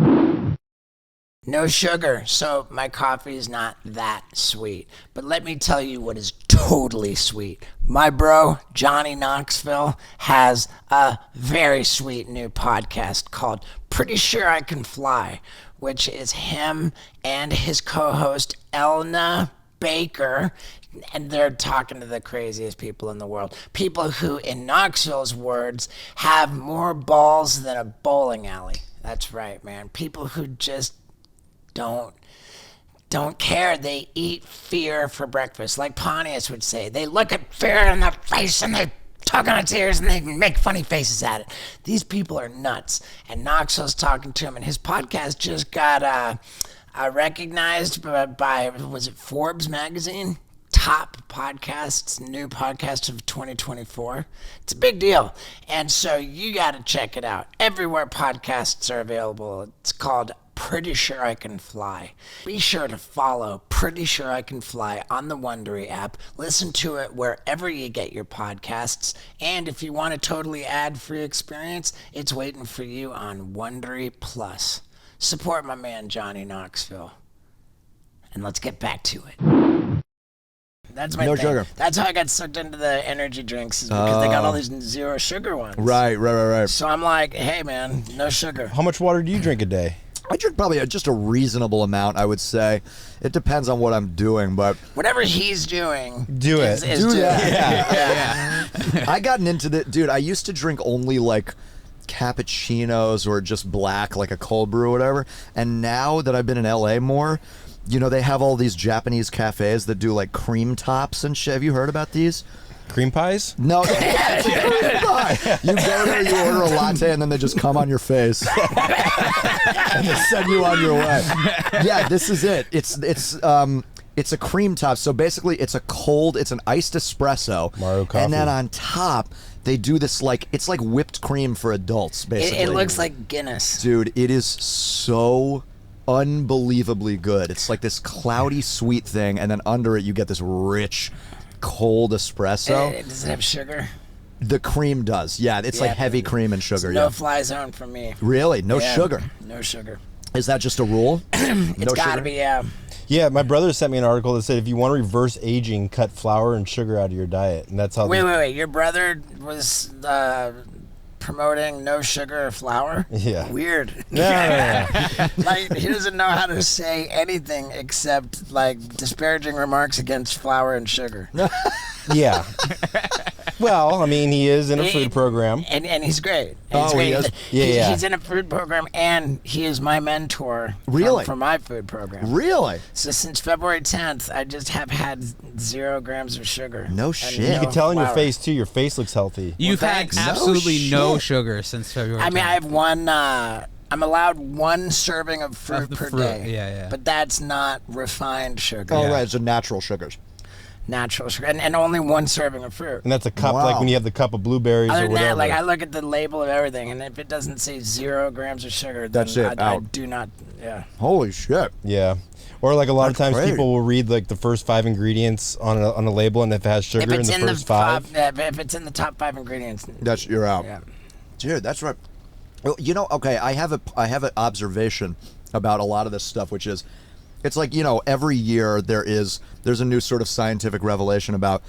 No sugar. So my coffee is not that sweet. But let me tell you what is totally sweet. My bro, Johnny Knoxville, has a very sweet new podcast called Pretty Sure I Can Fly, which is him and his co-host, Elna Baker. And they're talking to the craziest people in the world. People who, in Knoxville's words, have more balls than a bowling alley. That's right, man. People who just don't care. They eat fear for breakfast. Like Pontius would say, they look at fear in the face and they tug on its ears and they make funny faces at it. These people are nuts. And Knoxville's talking to him, and his podcast just got recognized by, was it Forbes magazine? Top podcasts, new podcast of 2024. It's a big deal. And so you got to check it out. Everywhere podcasts are available. It's called Pretty Sure I Can Fly. Be sure to follow Pretty Sure I Can Fly on the Wondery app. Listen to it wherever you get your podcasts. And if you want a totally ad-free experience, it's waiting for you on Wondery Plus. Support my man Johnny Knoxville. And let's get back to it. That's my No thing. sugar. That's how I got sucked into the energy drinks, is because they got all these zero sugar ones. Right. So I'm like, hey man, no sugar. How much water do you drink a day? I drink probably just a reasonable amount, I would say. It depends on what I'm doing, but Whatever he's doing, Do is, it. is Do doing. that. Yeah. I gotten into the dude. I used to drink only like cappuccinos or just black, like a cold brew or whatever. And now that I've been in LA more, you know, they have all these Japanese cafes that do like cream tops and shit. Have you heard about these? Cream pies? No. You go there, you order a latte, and then they just come on your face and they send you on your way. Yeah, this is it. It's a cream top. So basically, it's an iced espresso, Mario coffee. and then on top they do this like it's like whipped cream for adults. Basically, It looks like Guinness. dude, it is so unbelievably good. It's like this cloudy sweet thing, and then under it you get this rich cold espresso. Does it have sugar? The cream does. Yeah, it's like Yeah, heavy cream and sugar. No Yeah. fly zone for me. Really? No Yeah, sugar. No sugar. Is that just a rule? It's no gotta sugar? be, yeah. Yeah, my brother sent me an article that said if you want to reverse aging, cut flour and sugar out of your diet, and that's how. Wait. Your brother was promoting no sugar or flour? Yeah. Weird. No. Like, he doesn't know how to say anything except, like, disparaging remarks against flour and sugar. Yeah. Well, I mean, he is in a food program. And he's great. Oh, He's great. he is? Yeah. He's in a food program, and he is my mentor Really? for my food program. Really? So since February 10th, I just have had 0 grams of sugar. No and shit. You no can tell in your flour. face too. Your face looks healthy. You've had thanks. absolutely no shit. sugar since February. I mean, 10th. I have I'm allowed 1 serving of fruit the per fruit, day. yeah. But that's not refined sugar. Oh, right. It's a natural sugars. Natural sugar, and only 1 serving of fruit. And that's a cup, Wow. like when you have the cup of blueberries Other or than whatever. that, like I look at the label of everything, and if it doesn't say 0 grams of sugar, then That's it, I out. do not. Yeah. Holy shit. Yeah. Or like a lot of That's times great. people will read like the first 5 ingredients on a label, and if it has sugar If in it's the in the first 5, if it's in the top 5 ingredients, You're out. yeah. Dude, that's right. Well, you know, okay, I have an observation about a lot of this stuff, which is, it's like, you know, every year there's a new sort of scientific revelation about,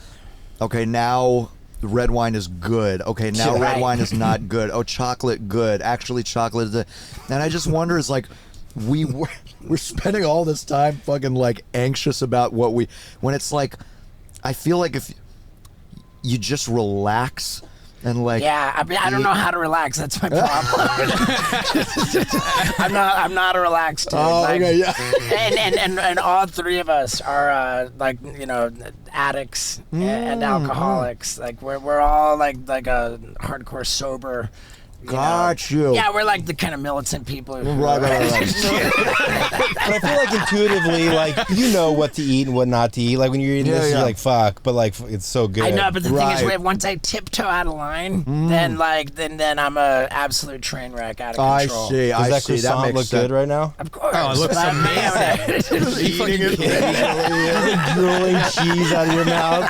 okay, now red wine is good. Okay, now red Right. wine is not good. Oh, chocolate good. Actually, chocolate is. And I just wonder, is like, we're spending all this time fucking like anxious about when it's like, I feel like if you just relax. And like, Yeah, I mean, I don't know how to relax. That's my problem. I'm not a relaxed dude. Oh, Like, okay, yeah. And all 3 of us are like, you know, addicts and alcoholics. Like we're all like a hardcore sober. Got you. Yeah, we're like the kind of militant people. Who, Right. but I feel like intuitively, like you know what to eat and what not to eat. Like when you're eating this, yeah. you're like, fuck, but like it's so good. I know, but the thing is, Right. once I tiptoe out of line, then I'm a absolute train wreck out of I control. see. Does I that see. That croissant makes look sense. good right now? Of course. Oh, it looks but I'm- amazing. Are you fucking kidding me? Drooling cheese out of your mouth.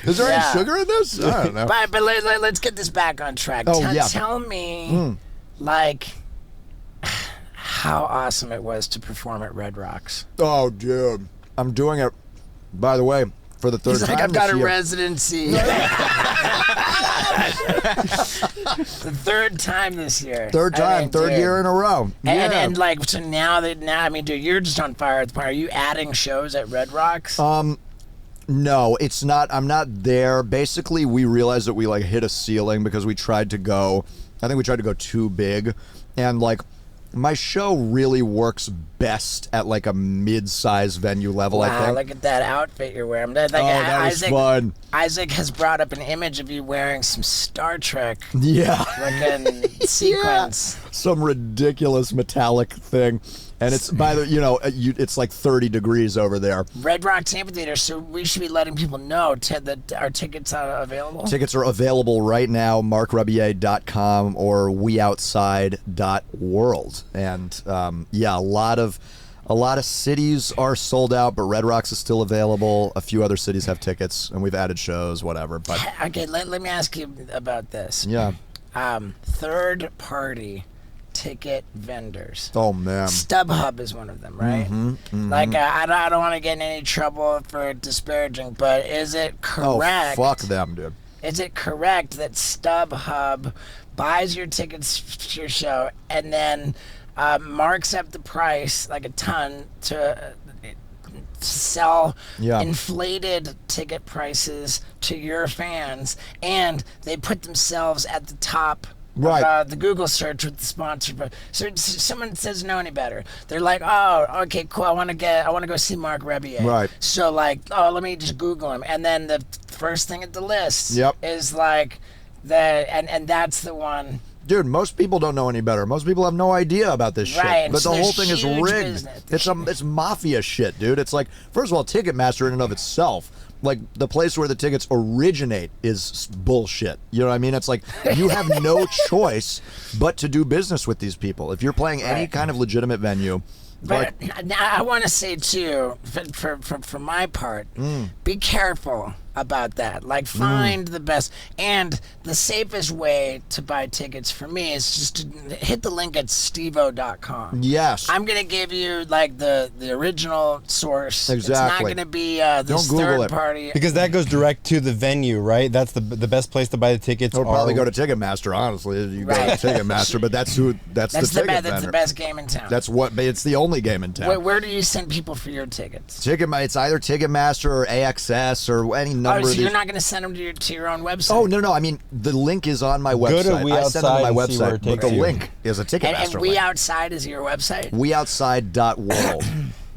Is there Yeah. any sugar in this? I don't know. But let's get this back on track. Oh, yeah. Tell me, like, how awesome it was to perform at Red Rocks. Oh, dude. I'm doing it, by the way, for the third He's time like, I've got this a year. residency. The 3rd time this year. Third I time, mean, third dude. year in a row. And, Yeah. and like, so now, I mean, dude, you're just on fire at the point. Are you adding shows at Red Rocks? No, it's not. I'm not there. Basically, we realized that we like hit a ceiling because we tried to go. I think we tried to go too big, and like my show really works best at like a mid-size venue level. I Wow, think. look at that outfit you're wearing. Like, that was fun. Isaac has brought up an image of you wearing some Star Trek Yeah. looking sequence. Some ridiculous metallic thing, and it's by the it's like 30 degrees over there. Red Rocks Amphitheater, so we should be letting people know that our tickets are available. Tickets are available right now, marcrebillet.com or weoutside.world. And a lot of cities are sold out, but Red Rocks is still available. A few other cities have tickets, and we've added shows, whatever. But Okay, let me ask you about this. yeah. Third party ticket vendors. Oh man. StubHub is one of them, right? Like, I don't want to get in any trouble for disparaging, but is it Oh correct? fuck them, dude. Is it correct that StubHub buys your tickets to your show and then marks up the price like a ton to sell Yeah. inflated ticket prices to your fans, and they put themselves at the top Right. of the Google search with the sponsor. But so someone says know any better, they're like, oh, okay, cool. I want to go see Marc Rebillet. Right. So like, oh, let me just Google him, and then the first thing at the list Yep. is like and that's the one. Dude, most people don't know any better. Most people have no idea about this Right, shit. But so the whole there's thing is huge rigged. business. It's mafia shit, dude. It's like, first of all, Ticketmaster in and of itself, like the place where the tickets originate is bullshit. You know what I mean? It's like you have no choice but to do business with these people. If you're playing any Right. kind of legitimate venue, But I want to say too, for my part, be careful about that. Like, find the best and the safest way to buy tickets for me is just to hit the link at stevo.com. yes. I'm gonna give you like the original source. It's not Exactly. gonna be Don't this Google third it. party. Because that goes direct to the venue, right? That's the best place to buy the tickets. Or probably are- go to Ticketmaster, honestly. You go Right. to Ticketmaster, but that's the That's the ticket best. That's vendor. the best game in town. That's what, it's the only game in town. Where do you send people for your tickets? It's either Ticketmaster or AXS or any number Oh, of so these. you're not gonna send them to your own website? Oh, no. I mean, the link is on my website. Go to We I send them to my Outside and see where website, it but takes the you. link is a Ticketmaster And We link. Outside is your website? Weoutside.world.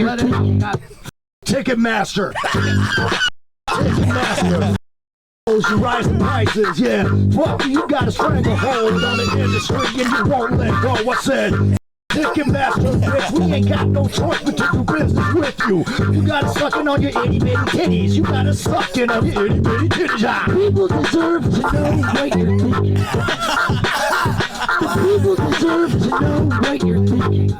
it, let it out. Ticketmaster. Ticketmaster. You rising prices, yeah. Fuck you got a stranglehold on the industry and you won't let go. What's it? Ticketmaster, bitch, we ain't got no choice but to do business with you. You gotta sucking on your itty bitty titties. You gotta sucking on your itty bitty titties. People deserve to know what you're thinking. People deserve to know what you're thinking.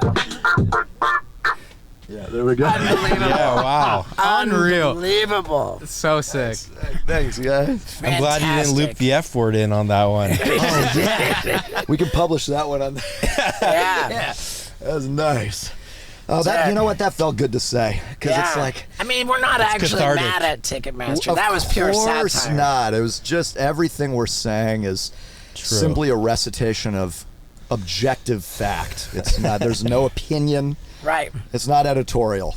Yeah, there we go. Unbelievable. Yeah, wow. Unreal. Unbelievable. So sick. Thanks, guys. I'm glad you didn't loop the F word in on that one. We can publish that one on. Yeah. That was nice. Oh, that you know what? That felt good to say because it's like. I mean, we're not actually cathartic. mad at Ticketmaster. That was pure satire. Of course not. It was just everything we're saying is simply a recitation of objective fact. It's not. There's no opinion. Right. It's not editorial.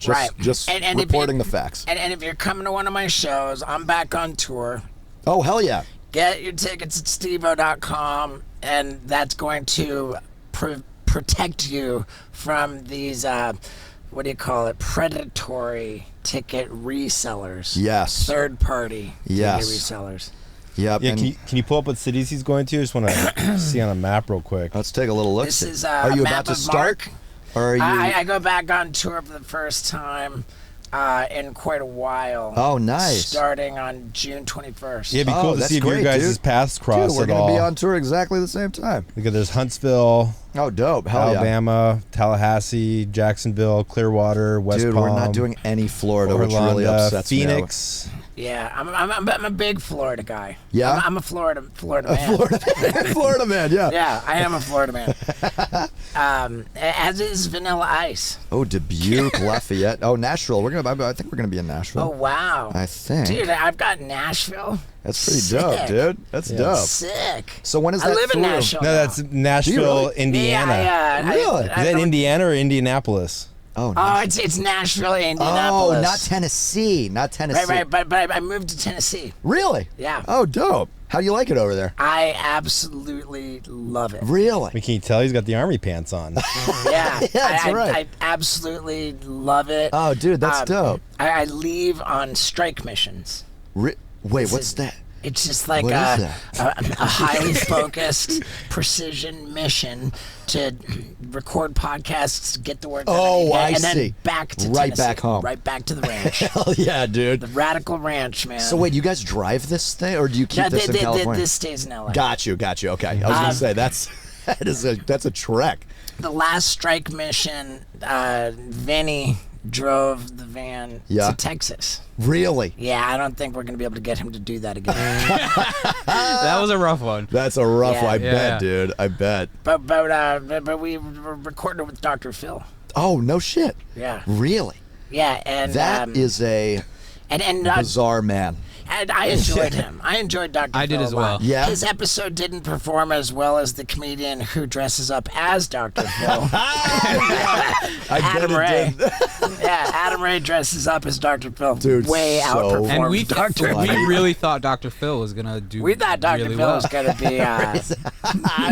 Just and reporting the facts. And if you're coming to one of my shows, I'm back on tour. Oh, hell yeah. Get your tickets at stevo.com, and that's going to protect you from these, what do you call it, predatory ticket resellers. Yes. Third-party ticket resellers. Yep. Yeah, can you pull up what cities he's going to? I just want to see on a map real quick. Let's take a little look. This is Are you a map about to of start? Mark. Or are you? I go back on tour for the first time in quite a while. Oh, nice. Starting on June 21st. Yeah, it'd be cool to that's see if your great, guys' dude. paths cross Dude, we're at gonna all. be on tour exactly the same time. Look at there's Huntsville, Oh, dope. Hell Alabama, Tallahassee, Jacksonville, Clearwater, West Dude, Palm. we're not doing any Florida, which Orlando, really upsets Phoenix. Yeah, I'm a big Florida guy. Yeah? I'm a Florida man. me. Florida man, yeah. Yeah, I am a Florida man. As is Vanilla Ice. Oh, Dubuque, Lafayette. Oh, Nashville. I think we're gonna be in Nashville. Oh wow. I think. Dude, I've got Nashville. That's pretty Sick. dope, dude. That's dope. Sick. So when is that I live through? in Nashville. No, that's Nashville, really? Indiana. Yeah. Really? Is that Indiana or Indianapolis? Oh, Oh, it's Nashville, Indianapolis. Oh, not Tennessee. Not Tennessee. Right, but I moved to Tennessee. Really? Yeah. Oh, dope. How do you like it over there? I absolutely love it. Really? I mean, can you tell he's got the army pants on? Yeah, that's right. I absolutely love it. Oh, dude, that's dope. I leave on strike missions. Wait, what's that? It's just like What is a highly focused precision mission to record podcasts, get the work done, Oh, I and see. then back to Right Tennessee, back home. right back to the ranch, Hell yeah, dude. the Radical Ranch, man. So wait, you guys drive this thing, or do you keep No, this in California? this stays in LA. Got you. Okay. I was gonna say that's a trek. The last strike mission, Vinny drove the van Yeah. to Texas. Really? Yeah, I don't think we're going to be able to get him to do that again. That was a rough one. That's a rough Yeah. one. I Yeah, bet, yeah. dude. I bet. but we recorded with Dr. Phil. Oh, no shit. Yeah. Really? Yeah, and That is a and bizarre man. And I enjoyed him. I enjoyed Dr. I did Phil as a lot. well. Yeah? His episode didn't perform as well as the comedian who dresses up as Dr. Phil. I Adam bet Ray. it did. Yeah, Adam Ray dresses up as Dr. Phil. Dude, way so outperformed And we Dr. we Phil. really thought Dr. Phil was gonna do. We thought Dr. really Phil well. was going to be,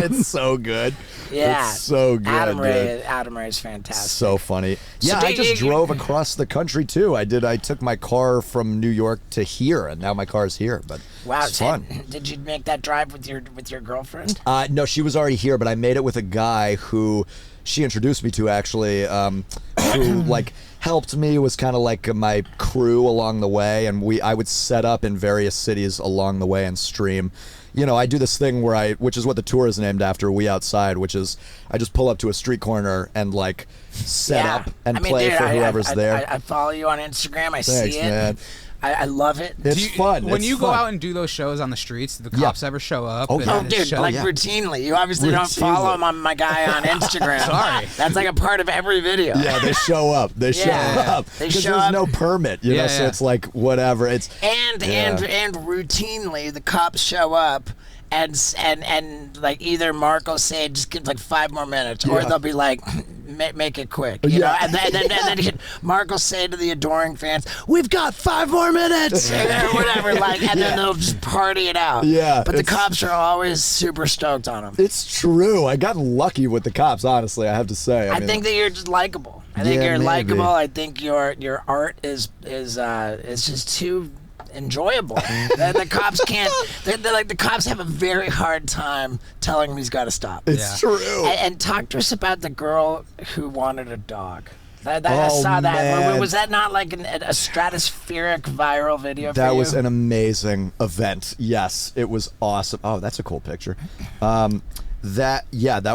It's so good. yeah. It's so good, Adam Ray, dude. Adam Ray's fantastic. So funny. Yeah, do I just you- drove across the country too. I took my car from New York to here, and now my car's here. But Wow, it's fun. Did you make that drive with your girlfriend? No, she was already here, but I made it with a guy who she introduced me to actually, who like helped me, was kind of like my crew along the way, and I would set up in various cities along the way and stream. You know, I do this thing which is what the tour is named after, We Outside, which is I just pull up to a street corner and like set up and play dude, for whoever's there. I follow you on Instagram. I Thanks, see it. man. I love it. It's fun. When It's you go fun. out and do those shows on the streets, do the cops ever show up? Oh, and yeah. Oh, dude, show- like yeah. routinely. You obviously don't Routinely. follow my guy on Instagram. Sorry. That's like a part of every video. Yeah, they show up. They show Yeah. up. They Because show there's up. no permit, you know, Yeah, so yeah. it's like whatever. It's And routinely the cops show up and like either Mark will say just give like 5 more minutes, or Yeah. they'll be like make it quick, you know. And then Mark will say to the adoring fans, "We've got 5 more minutes," or whatever, like, and then they'll just party it out. Yeah, but the it's- cops are always super stoked on them. It's true. I got lucky with the cops, honestly, I have to say. I mean, think that you're just likable. I think Yeah, you're maybe. likable. I think your art is just too enjoyable. The cops can't. They're like the cops have a very hard time telling him he's got to stop. It's true. And talk to us about the girl who wanted a dog. I Oh, saw that. man. Was that not like a stratospheric viral video for you? That was an amazing event. Yes, it was awesome. Oh, that's a cool picture. That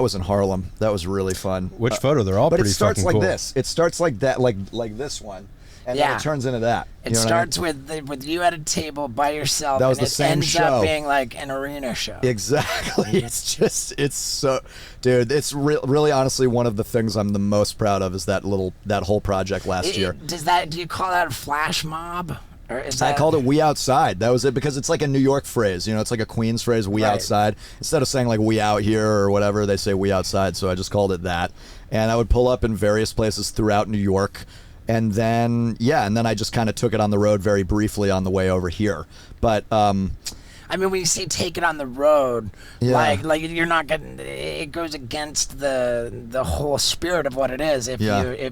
was in Harlem. That was really fun. Which photo? They're all But pretty it starts fucking like cool. this. It starts like that, like this one, and then Yeah. it turns into that. It You know what I mean? starts with you at a table by yourself. That was and the it same ends show. up being like an arena show. Exactly. It's so, dude. It's really, honestly, one of the things I'm the most proud of is that whole project last year. Do you call that a flash mob? Or is I that, called it "We Outside." That was it because it's like a New York phrase. You know, it's like a Queens phrase. "We Right. outside." Instead of saying like "We out here" or whatever, they say "We outside." So I just called it that. And I would pull up in various places throughout New York. And then I just kind of took it on the road very briefly on the way over here. But I mean, when you say take it on the road, Yeah. like you're not getting. It goes against the whole spirit of what it is if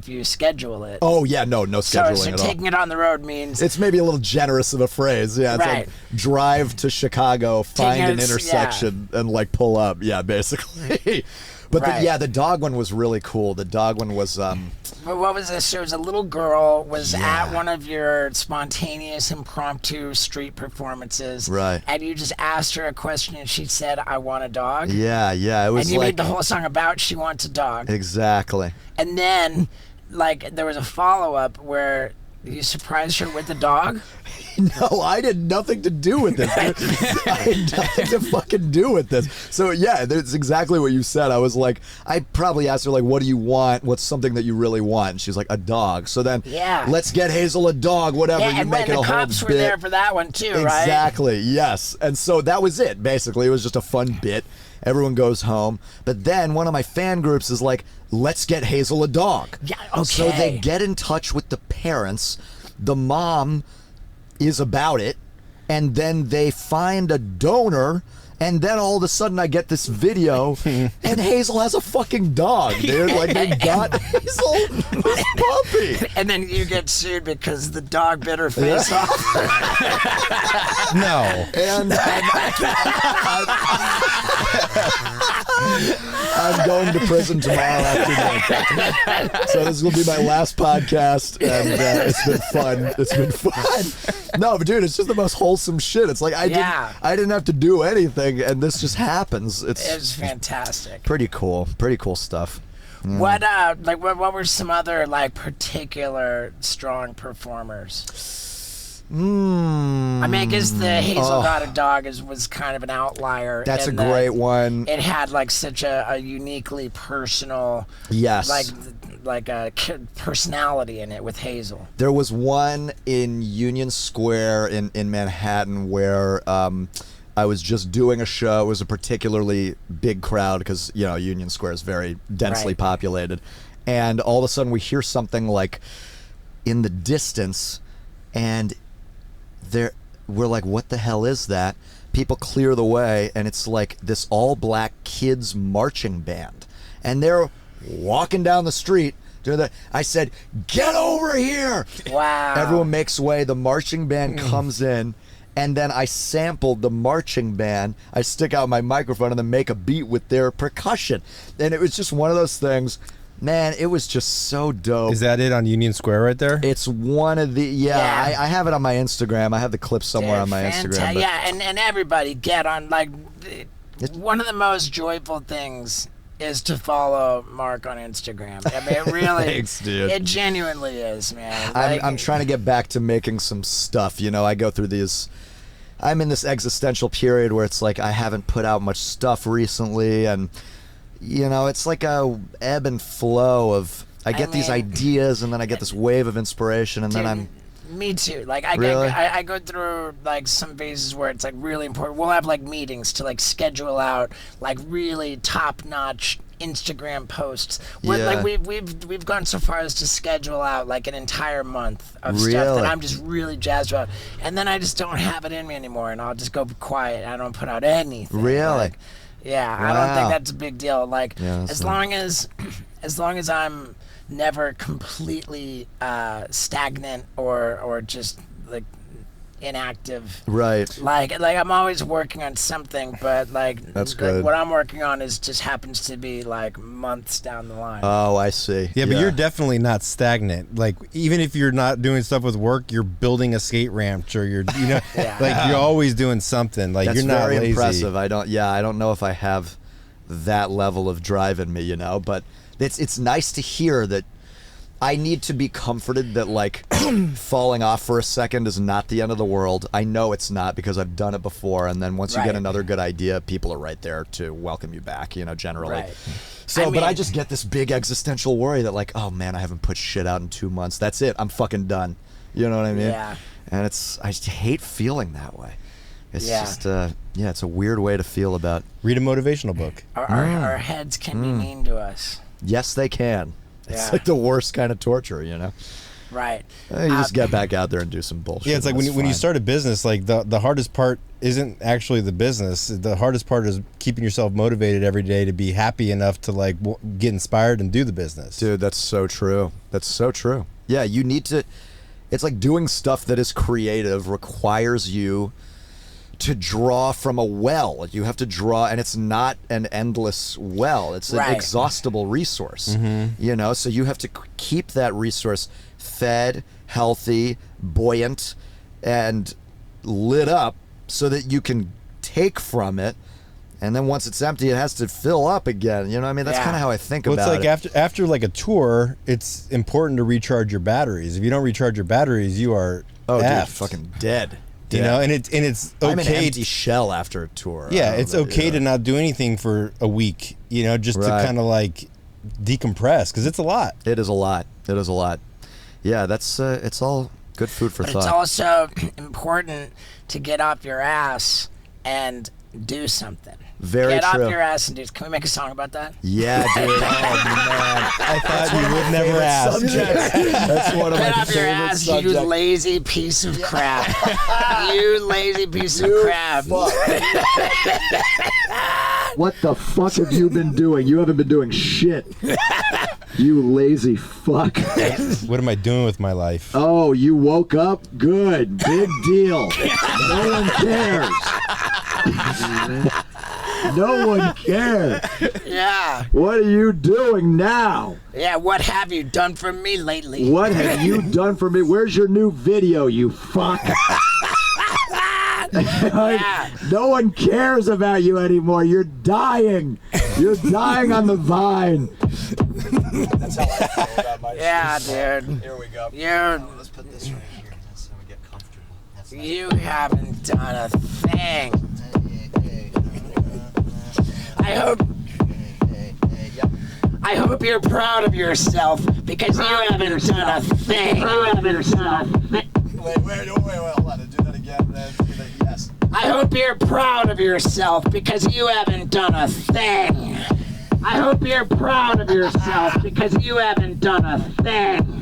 you schedule it. oh yeah, no scheduling so at all. taking it on the road means It's maybe a little generous of a phrase. Yeah, it's Right. like drive to Chicago, find an it- intersection, and like pull up. Yeah, basically. But Right. the dog one was really cool. The dog one was what was this? It was a little girl was Yeah. at one of your spontaneous impromptu street performances, Right. And you just asked her a question, and she said, "I want a dog." yeah. It was And you like made the whole song about she wants a dog. exactly. And then, like, there was a follow-up where you surprised her with a dog. No, I had nothing to do with this. I had nothing to fucking do with this. So yeah, that's exactly what you said. I was like, I probably asked her like, "What do you want? What's something that you really want?" And she's like, "A dog." So then, Yeah. let's get Hazel a dog. Whatever. Yeah, you and make it the a whole cops were bit. there for that one too, right? Exactly. Yes. And so that was it. Basically, it was just a fun bit. Everyone goes home, but then one of my fan groups is like, "Let's get Hazel a dog." Yeah, So they okay. get in touch with the parents. The mom is about it, and then they find a donor, and then all of a sudden I get this video, and Hazel has a fucking dog, dude. Like they got Hazel this puppy. And then you get sued because the dog bit her face off. No. And I'm going to prison tomorrow afternoon. So this will be my last podcast, and it's been fun. It's been fun. No, but dude, it's just the most wholesome shit. It's like I didn't have to do anything, and this just happens. It's fantastic. pretty cool. Pretty cool stuff. What what were some other like particular strong performers? I mean, I guess the Hazel Got a Dog was kind of an outlier. That's a in that great one. It had like such a uniquely personal, Yes. like a personality in it with Hazel. There was one in Union Square in Manhattan where I was just doing a show. It was a particularly big crowd because, you know, Union Square is very densely Right. populated. And all of a sudden we hear something like in the distance, and we're like, what the hell is that? People clear the way, and it's like this all-black kids marching band. And they're walking down the street. I said, "Get over here!" Wow. Everyone makes way. The marching band comes in, and then I sampled the marching band. I stick out my microphone and then make a beat with their percussion. And it was just one of those things. Man, it was just so dope. Is that it on Union Square right there? It's one of the Yeah. I have it on my Instagram. I have the clip somewhere on my Instagram. But Yeah, and everybody get on one of the most joyful things is to follow Mark on Instagram. I mean, it really, Thanks, dude. It genuinely is, man. I'm trying to get back to making some stuff. You know, I go through these. I'm in this existential period where it's like I haven't put out much stuff recently, and you know, it's like a ebb and flow of. I get these ideas, and then I get this wave of inspiration, and then I'm. Me too. Like Really? I go through like some phases where it's like really important. We'll have like meetings to like schedule out like really top-notch Instagram posts. Where, Yeah. Like we've gone so far as to schedule out like an entire month of stuff Really? that I'm just really jazzed about, and then I just don't have it in me anymore, and I'll just go quiet. I don't put out anything. Really? Like, yeah, I don't Wow. think that's a big deal. Like Yeah, that's as not- long as as long as I'm never completely stagnant or just like inactive. Right. Like I'm always working on something, but That's like, good. what I'm working on is just happens to be like months down the line. Oh, I see. Yeah, but you're definitely not stagnant. Like, even if you're not doing stuff with work, you're building a skate ramp, or Yeah. like you're always doing something. Like, That's you're not very lazy. impressive. I don't know if I have that level of drive in me, but it's nice to hear that. I need to be comforted that like falling off for a second is not the end of the world. I know it's not because I've done it before, and then once you get Right. another good idea, people are right there to welcome you back, generally. Right. So, I but I mean- just get this big existential worry that like, oh man, I haven't put shit out in 2 months. That's it. I'm fucking done. You know what I mean? Yeah. And I just hate feeling that way. It's Yeah. just, it's a weird way to feel about. Read a motivational book. Our heads can be mean to us. Yes, they can. It's Yeah. like the worst kind of torture, Right. You just get back out there and do some bullshit. Yeah, it's like when you fine. start a business, like the hardest part isn't actually the business. The hardest part is keeping yourself motivated every day to be happy enough to like get inspired and do the business. Dude, that's so true. That's so true. Yeah, you need to. It's like doing stuff that is creative requires you to draw from a well. You have to draw, and it's not an endless well. It's an Right. exhaustible resource. So you have to keep that resource fed, healthy, buoyant, and lit up so that you can take from it. And then once it's empty, it has to fill up again. You know what I mean? That's Yeah. kind of how I think Well, about it's like it. after like a tour, it's important to recharge your batteries. If you don't recharge your batteries, you are Oh, dude, effed. fucking dead. You know, and it's okay. I'm an empty shell after a tour. Yeah, I don't it's know, okay to not do anything for a week, just to Right. kind of like decompress, because it's a lot. It is a lot. It is a lot. Yeah, that's it's all good food for But thought. it's also important to get off your ass and do something. Very Get true. off your ass and do. Can we make a song about that? Yeah, dude. Oh man, I thought you would never ask. That's one of Get my off your favorite ass, you subjects. lazy piece of crap. You lazy piece of crap. What the fuck have you been doing? You haven't been doing shit. You lazy fuck. What am I doing with my life? Oh, you woke up? Good. Big deal. No one cares. No one cares. Yeah. What are you doing now? Yeah, what have you done for me lately? What have you done for me? Where's your new video, you fuck? Yeah. No one cares about you anymore. You're dying. You're dying on the vine. That's how I feel about my Yeah, dude. Here we go. Let's put this right here. That's how we get comfortable. That's You haven't done a thing. I hope you're proud of yourself because you haven't done a thing. Wait, hold on. Do that again. Yes. I hope you're proud of yourself because you haven't done a thing. I hope you're proud of yourself because you haven't done a thing.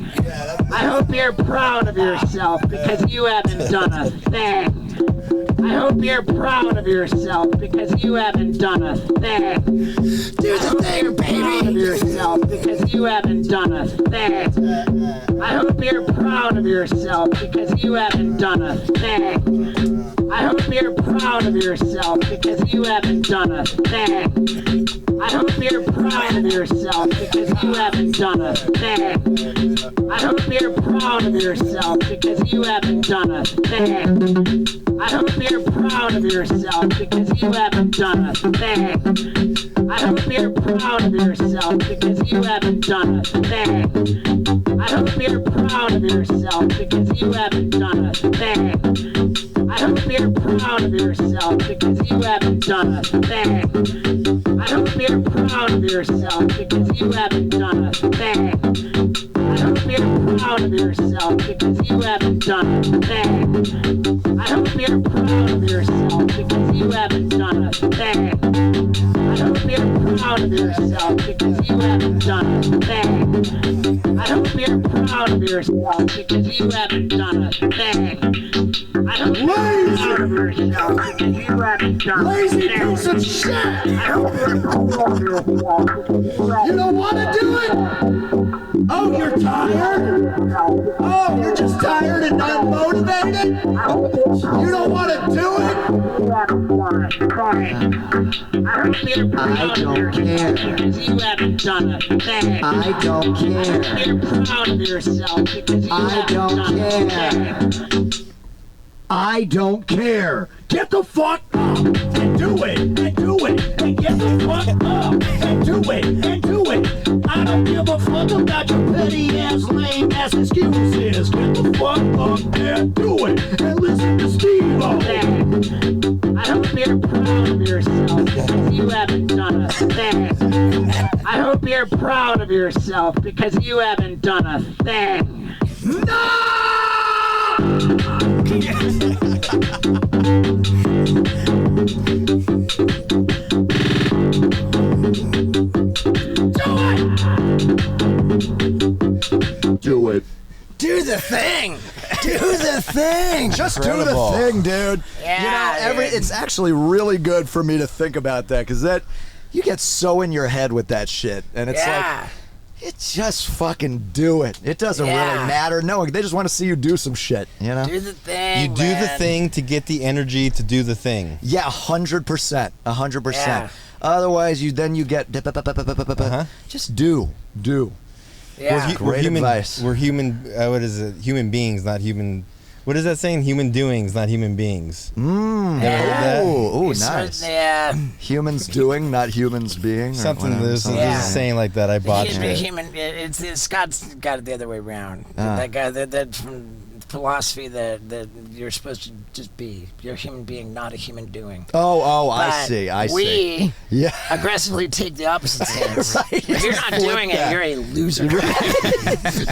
I hope you're proud of yourself because you haven't done a thing. I hope you're proud of yourself because you haven't done a thing. Do the thing, baby. Of yourself because you haven't done a thing. I hope you're proud of yourself because you haven't done a thing. I hope you're proud of yourself because you haven't done a thing. I hope you're proud of yourself because you haven't done a thing. I hope you're proud of yourself because you haven't done a thing. I hope you're proud of yourself because you haven't done a thing. I hope you're proud of yourself because you haven't done a thing. I hope you're proud of yourself because you haven't done a thing. I hope you're proud of yourself because you haven't done a thing. I hope you're proud of yourself because you haven't done a thing. I hope you're proud of yourself because you haven't done a thing. I hope you're proud of yourself because you haven't done a thing. I hope you're proud of yourself because you haven't done a thing. I hope you're proud of yourself because you haven't done a thing. I hope you're proud of yourself because you haven't done a thing. Lazy piece of shit! I hope you're proud of yourself because you haven't. You don't want to do it? Oh, you're tired? Oh, you're just tired and not motivated? You don't want to do it? I hope you're proud of yourself because you haven't done a thing. I don't care. You're proud of yourself because you I haven't don't done a care. thing. I don't care. Get the fuck up and do it and do it and get the fuck up and do it and do it. I don't give a fuck about your petty ass, lame ass excuses. Get the fuck up and do it and listen to Steve-O. I hope you're proud of yourself because you haven't done a thing. I hope you're proud of yourself because you haven't done a thing. Do it. Do the thing. Do the thing. Just Incredible. do the thing, dude. Yeah, dude. It's actually really good for me to think about that because that you get so in your head with that shit, and it's Yeah. like, it just fucking do it. It doesn't Yeah. really matter. No, they just want to see you do some shit. You know? Do the thing. You do the man. thing to get the energy to do the thing. Yeah, 100%, 100%. Yeah. Otherwise, you get just do. Yeah. Great human. advice. We're human. What is it? Human beings, not human. What is that saying? Human doings, not human beings. Mm. Never heard that? Oh, You're so- nice. Yeah. Humans doing, not humans being. Or Something. whatever, There's, something. there's Yeah. a saying like that. I botched Human, it. human, it's Scott's got it the other way around. Ah. That guy, that from philosophy that you're supposed to just be. You're a human being, not a human doing. Oh, I But see. I see. we Yeah. aggressively take the opposite stance. Right. If you're not Flip doing that. it, you're a loser.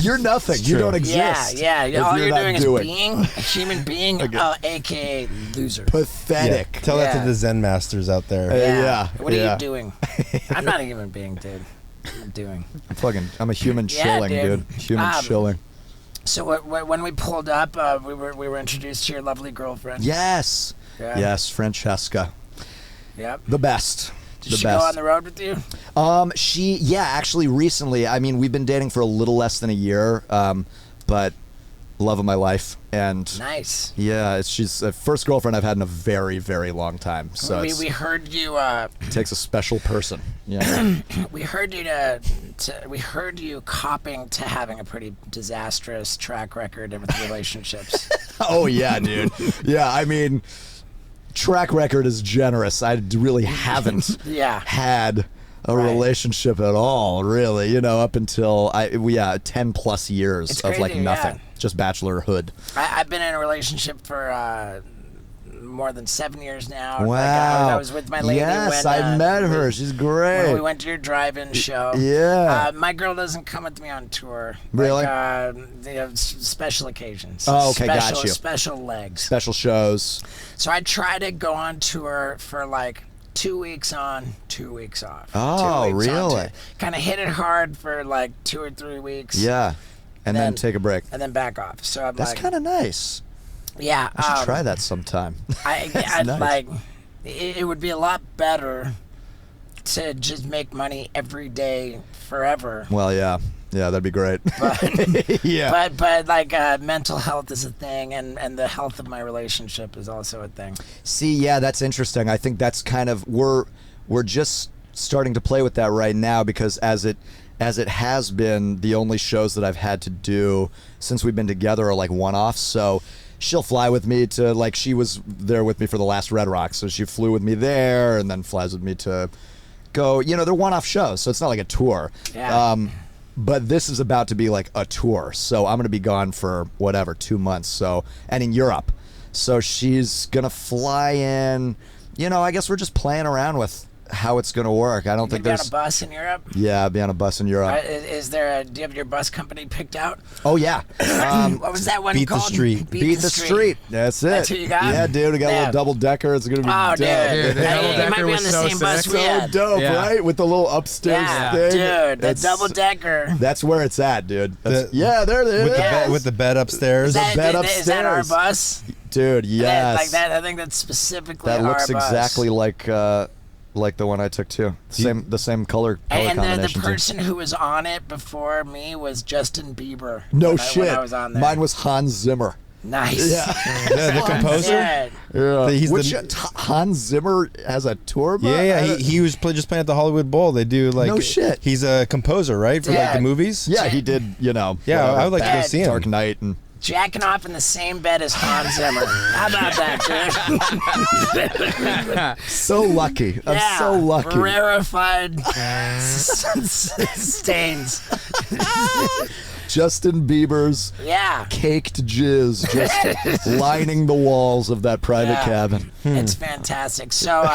You're nothing. You true. don't exist. Yeah. if All you're you're not doing doing. is being a human being, aka loser. Pathetic. Yeah. Tell that Yeah. to the Zen masters out there. Yeah. What are yeah. you doing? I'm not a human being, dude. I'm doing. I'm a human Yeah, chilling, dude. dude. Human chilling. So when we pulled up, we were introduced to your lovely girlfriend. Yes. Yeah. Yes, Francesca. Yep. The best. Did the she best. go on the road with you? Actually recently, I mean, we've been dating for a little less than a year, but love of my life. And Nice. yeah, she's the first girlfriend I've had in a very, very long time. So We heard you. it takes a special person. Yeah. We heard you we heard you copping to having a pretty disastrous track record with relationships. Oh yeah, dude. Yeah, I mean, track record is generous. I really haven't Yeah. had a Right. relationship at all, really. You know, up until 10 plus years It's of like crazy, nothing, yeah. just bachelorhood. I've been in a relationship for more than 7 years now. Wow. Like, I was with my lady yes, when, I met her. She's great. when we went to your drive-in show. Yeah. My girl doesn't come with me on tour. Really? Like, special occasions. Oh, okay, got special, you. Special legs. Special shows. So I try to go on tour for like 2 weeks on, 2 weeks off. Oh, 2 weeks really? Kind of hit it hard for like 2 or 3 weeks. Yeah. And then Then- take a break. And then back off. So I'm That's like, kind of nice. yeah. I should try that sometime. I'd nice. like, it would be a lot better to just make money every day forever. Well, yeah. Yeah, that'd be great. yeah. But like mental health is a thing, and the health of my relationship is also a thing. See, yeah, that's interesting. I think that's kind of we're just starting to play with that right now because as it has been, the only shows that I've had to do since we've been together are like one-offs. So she'll fly with me to, like, she was there with me for the last Red Rocks, so she flew with me there and then flies with me to go. You know, they're one-off shows, so it's not like a tour. Yeah. But this is about to be like a tour, so I'm gonna be gone for whatever 2 months. So, and in Europe, so she's gonna fly in. You know, I guess we're just playing around with how it's going to work. I don't think Be on there's. a bus in Europe? Yeah, I'll be on a bus in Europe. Is there do you have your bus company picked out? Oh yeah. What was that one Beat the called? Street. Beat the street. That's it. That's who you got? Yeah, dude. We got a Yeah. little double decker. It's gonna be Oh, dope. dude. the Hey, you might double-decker be was on the so same bus sick. we So had. dope, Yeah. right? With the little upstairs Yeah, thing. dude, the It's- double decker. That's where it's at, dude. That's, The- yeah, there it is. With the bed upstairs. Is that, bed is that our upstairs. bus? Dude, yes. Like that. I think that's specifically That our looks bus. exactly like the one I took too. The same color And the combination too. person who was on it before me was Justin Bieber. No when shit. I was on there. Mine was Hans Zimmer. Nice. The composer. Yeah. Yeah. He's Which the- Hans Zimmer has a tour. Yeah. He was just playing at the Hollywood Bowl. They do like. No shit. He's a composer, right, for like Yeah. the movies. Yeah, he did. Yeah, whatever, I would like to go Bat- see him. Dark Knight and. Jacking off in the same bed as Hans Zimmer. How about that, dude? So lucky. I'm Yeah, so lucky. Rarefied stains. Justin Bieber's Yeah. caked jizz just lining the walls of that private Yeah. cabin. It's fantastic. So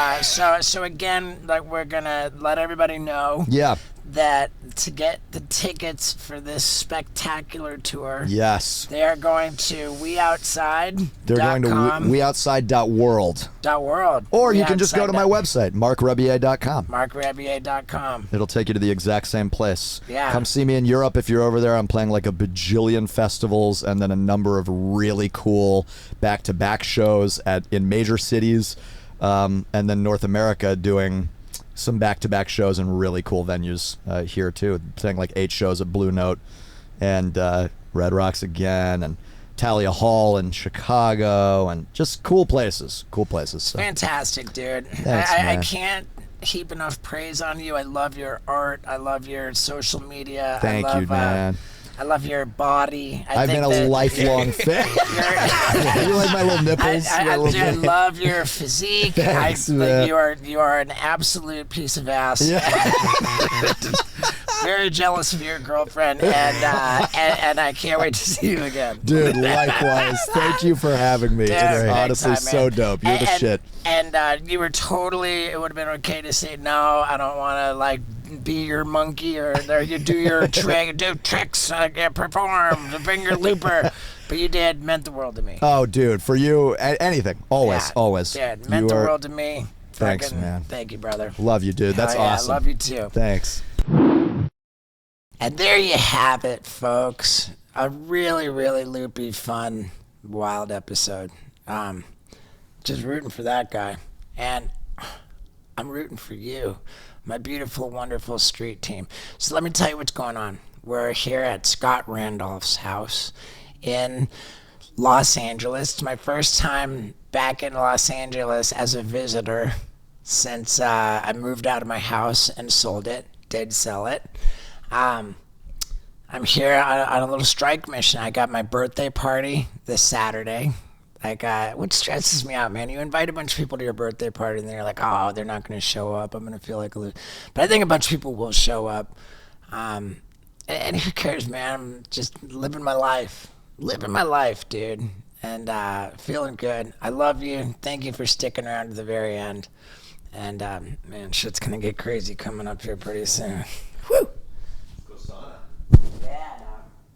again, like we're gonna let everybody know Yeah. that to get the tickets for this spectacular tour, Yes. they are going to weoutside.com. They're going to weoutside.world. .world. Or you can just go to my Weoutside. website, marcrebillet.com. MarcRebillet.com. It'll take you to the exact same place. Yeah. Come see me in Europe if you're over there. I'm playing like a bajillion festivals and then a number of really cool back-to-back shows in major cities. And then North America doing some back-to-back shows in really cool venues here too. Playing like 8 shows at Blue Note and Red Rocks again and Talia Hall in Chicago and just cool places. Cool places. So. Fantastic, dude. Thanks, I man. can't heap enough praise on you. I love your art. I love your social media. Thank I love, you, man. I love your body. I've been a lifelong fan. You like my little nipples? I love your physique. Thanks, man. You are an absolute piece of ass. Yeah. Very jealous of your girlfriend, and I can't wait to see you again. Dude, likewise. Thank you for having me. Dude, It's honestly anytime, so man. dope. You're the shit. And you were totally. It would have been okay to say no. I don't want to like be your monkey or you do your do tricks, perform the finger looper. But you did meant the world to me. Oh, dude, for you, anything. Always, Yeah, always. Dude, meant You the are- world to me. Thanks, Fucking man. Thank you, brother. Love you, dude. That's Hell yeah, awesome. I love you too. Thanks. And there you have it, folks. A really, really loopy, fun, wild episode. Just rooting for that guy. And I'm rooting for you, my beautiful, wonderful street team. So let me tell you what's going on. We're here at Scott Randolph's house in Los Angeles. It's my first time back in Los Angeles as a visitor since I moved out of my house and sold it. Did sell it. I'm here on a little strike mission. I got my birthday party this Saturday. What stresses me out, man, you invite a bunch of people to your birthday party and they're like, oh, they're not going to show up. I'm going to feel like a loser. But I think a bunch of people will show up. And who cares, man? I'm just living my life. Living my life, dude. And feeling good. I love you. Thank you for sticking around to the very end. And, man, shit's going to get crazy coming up here pretty soon.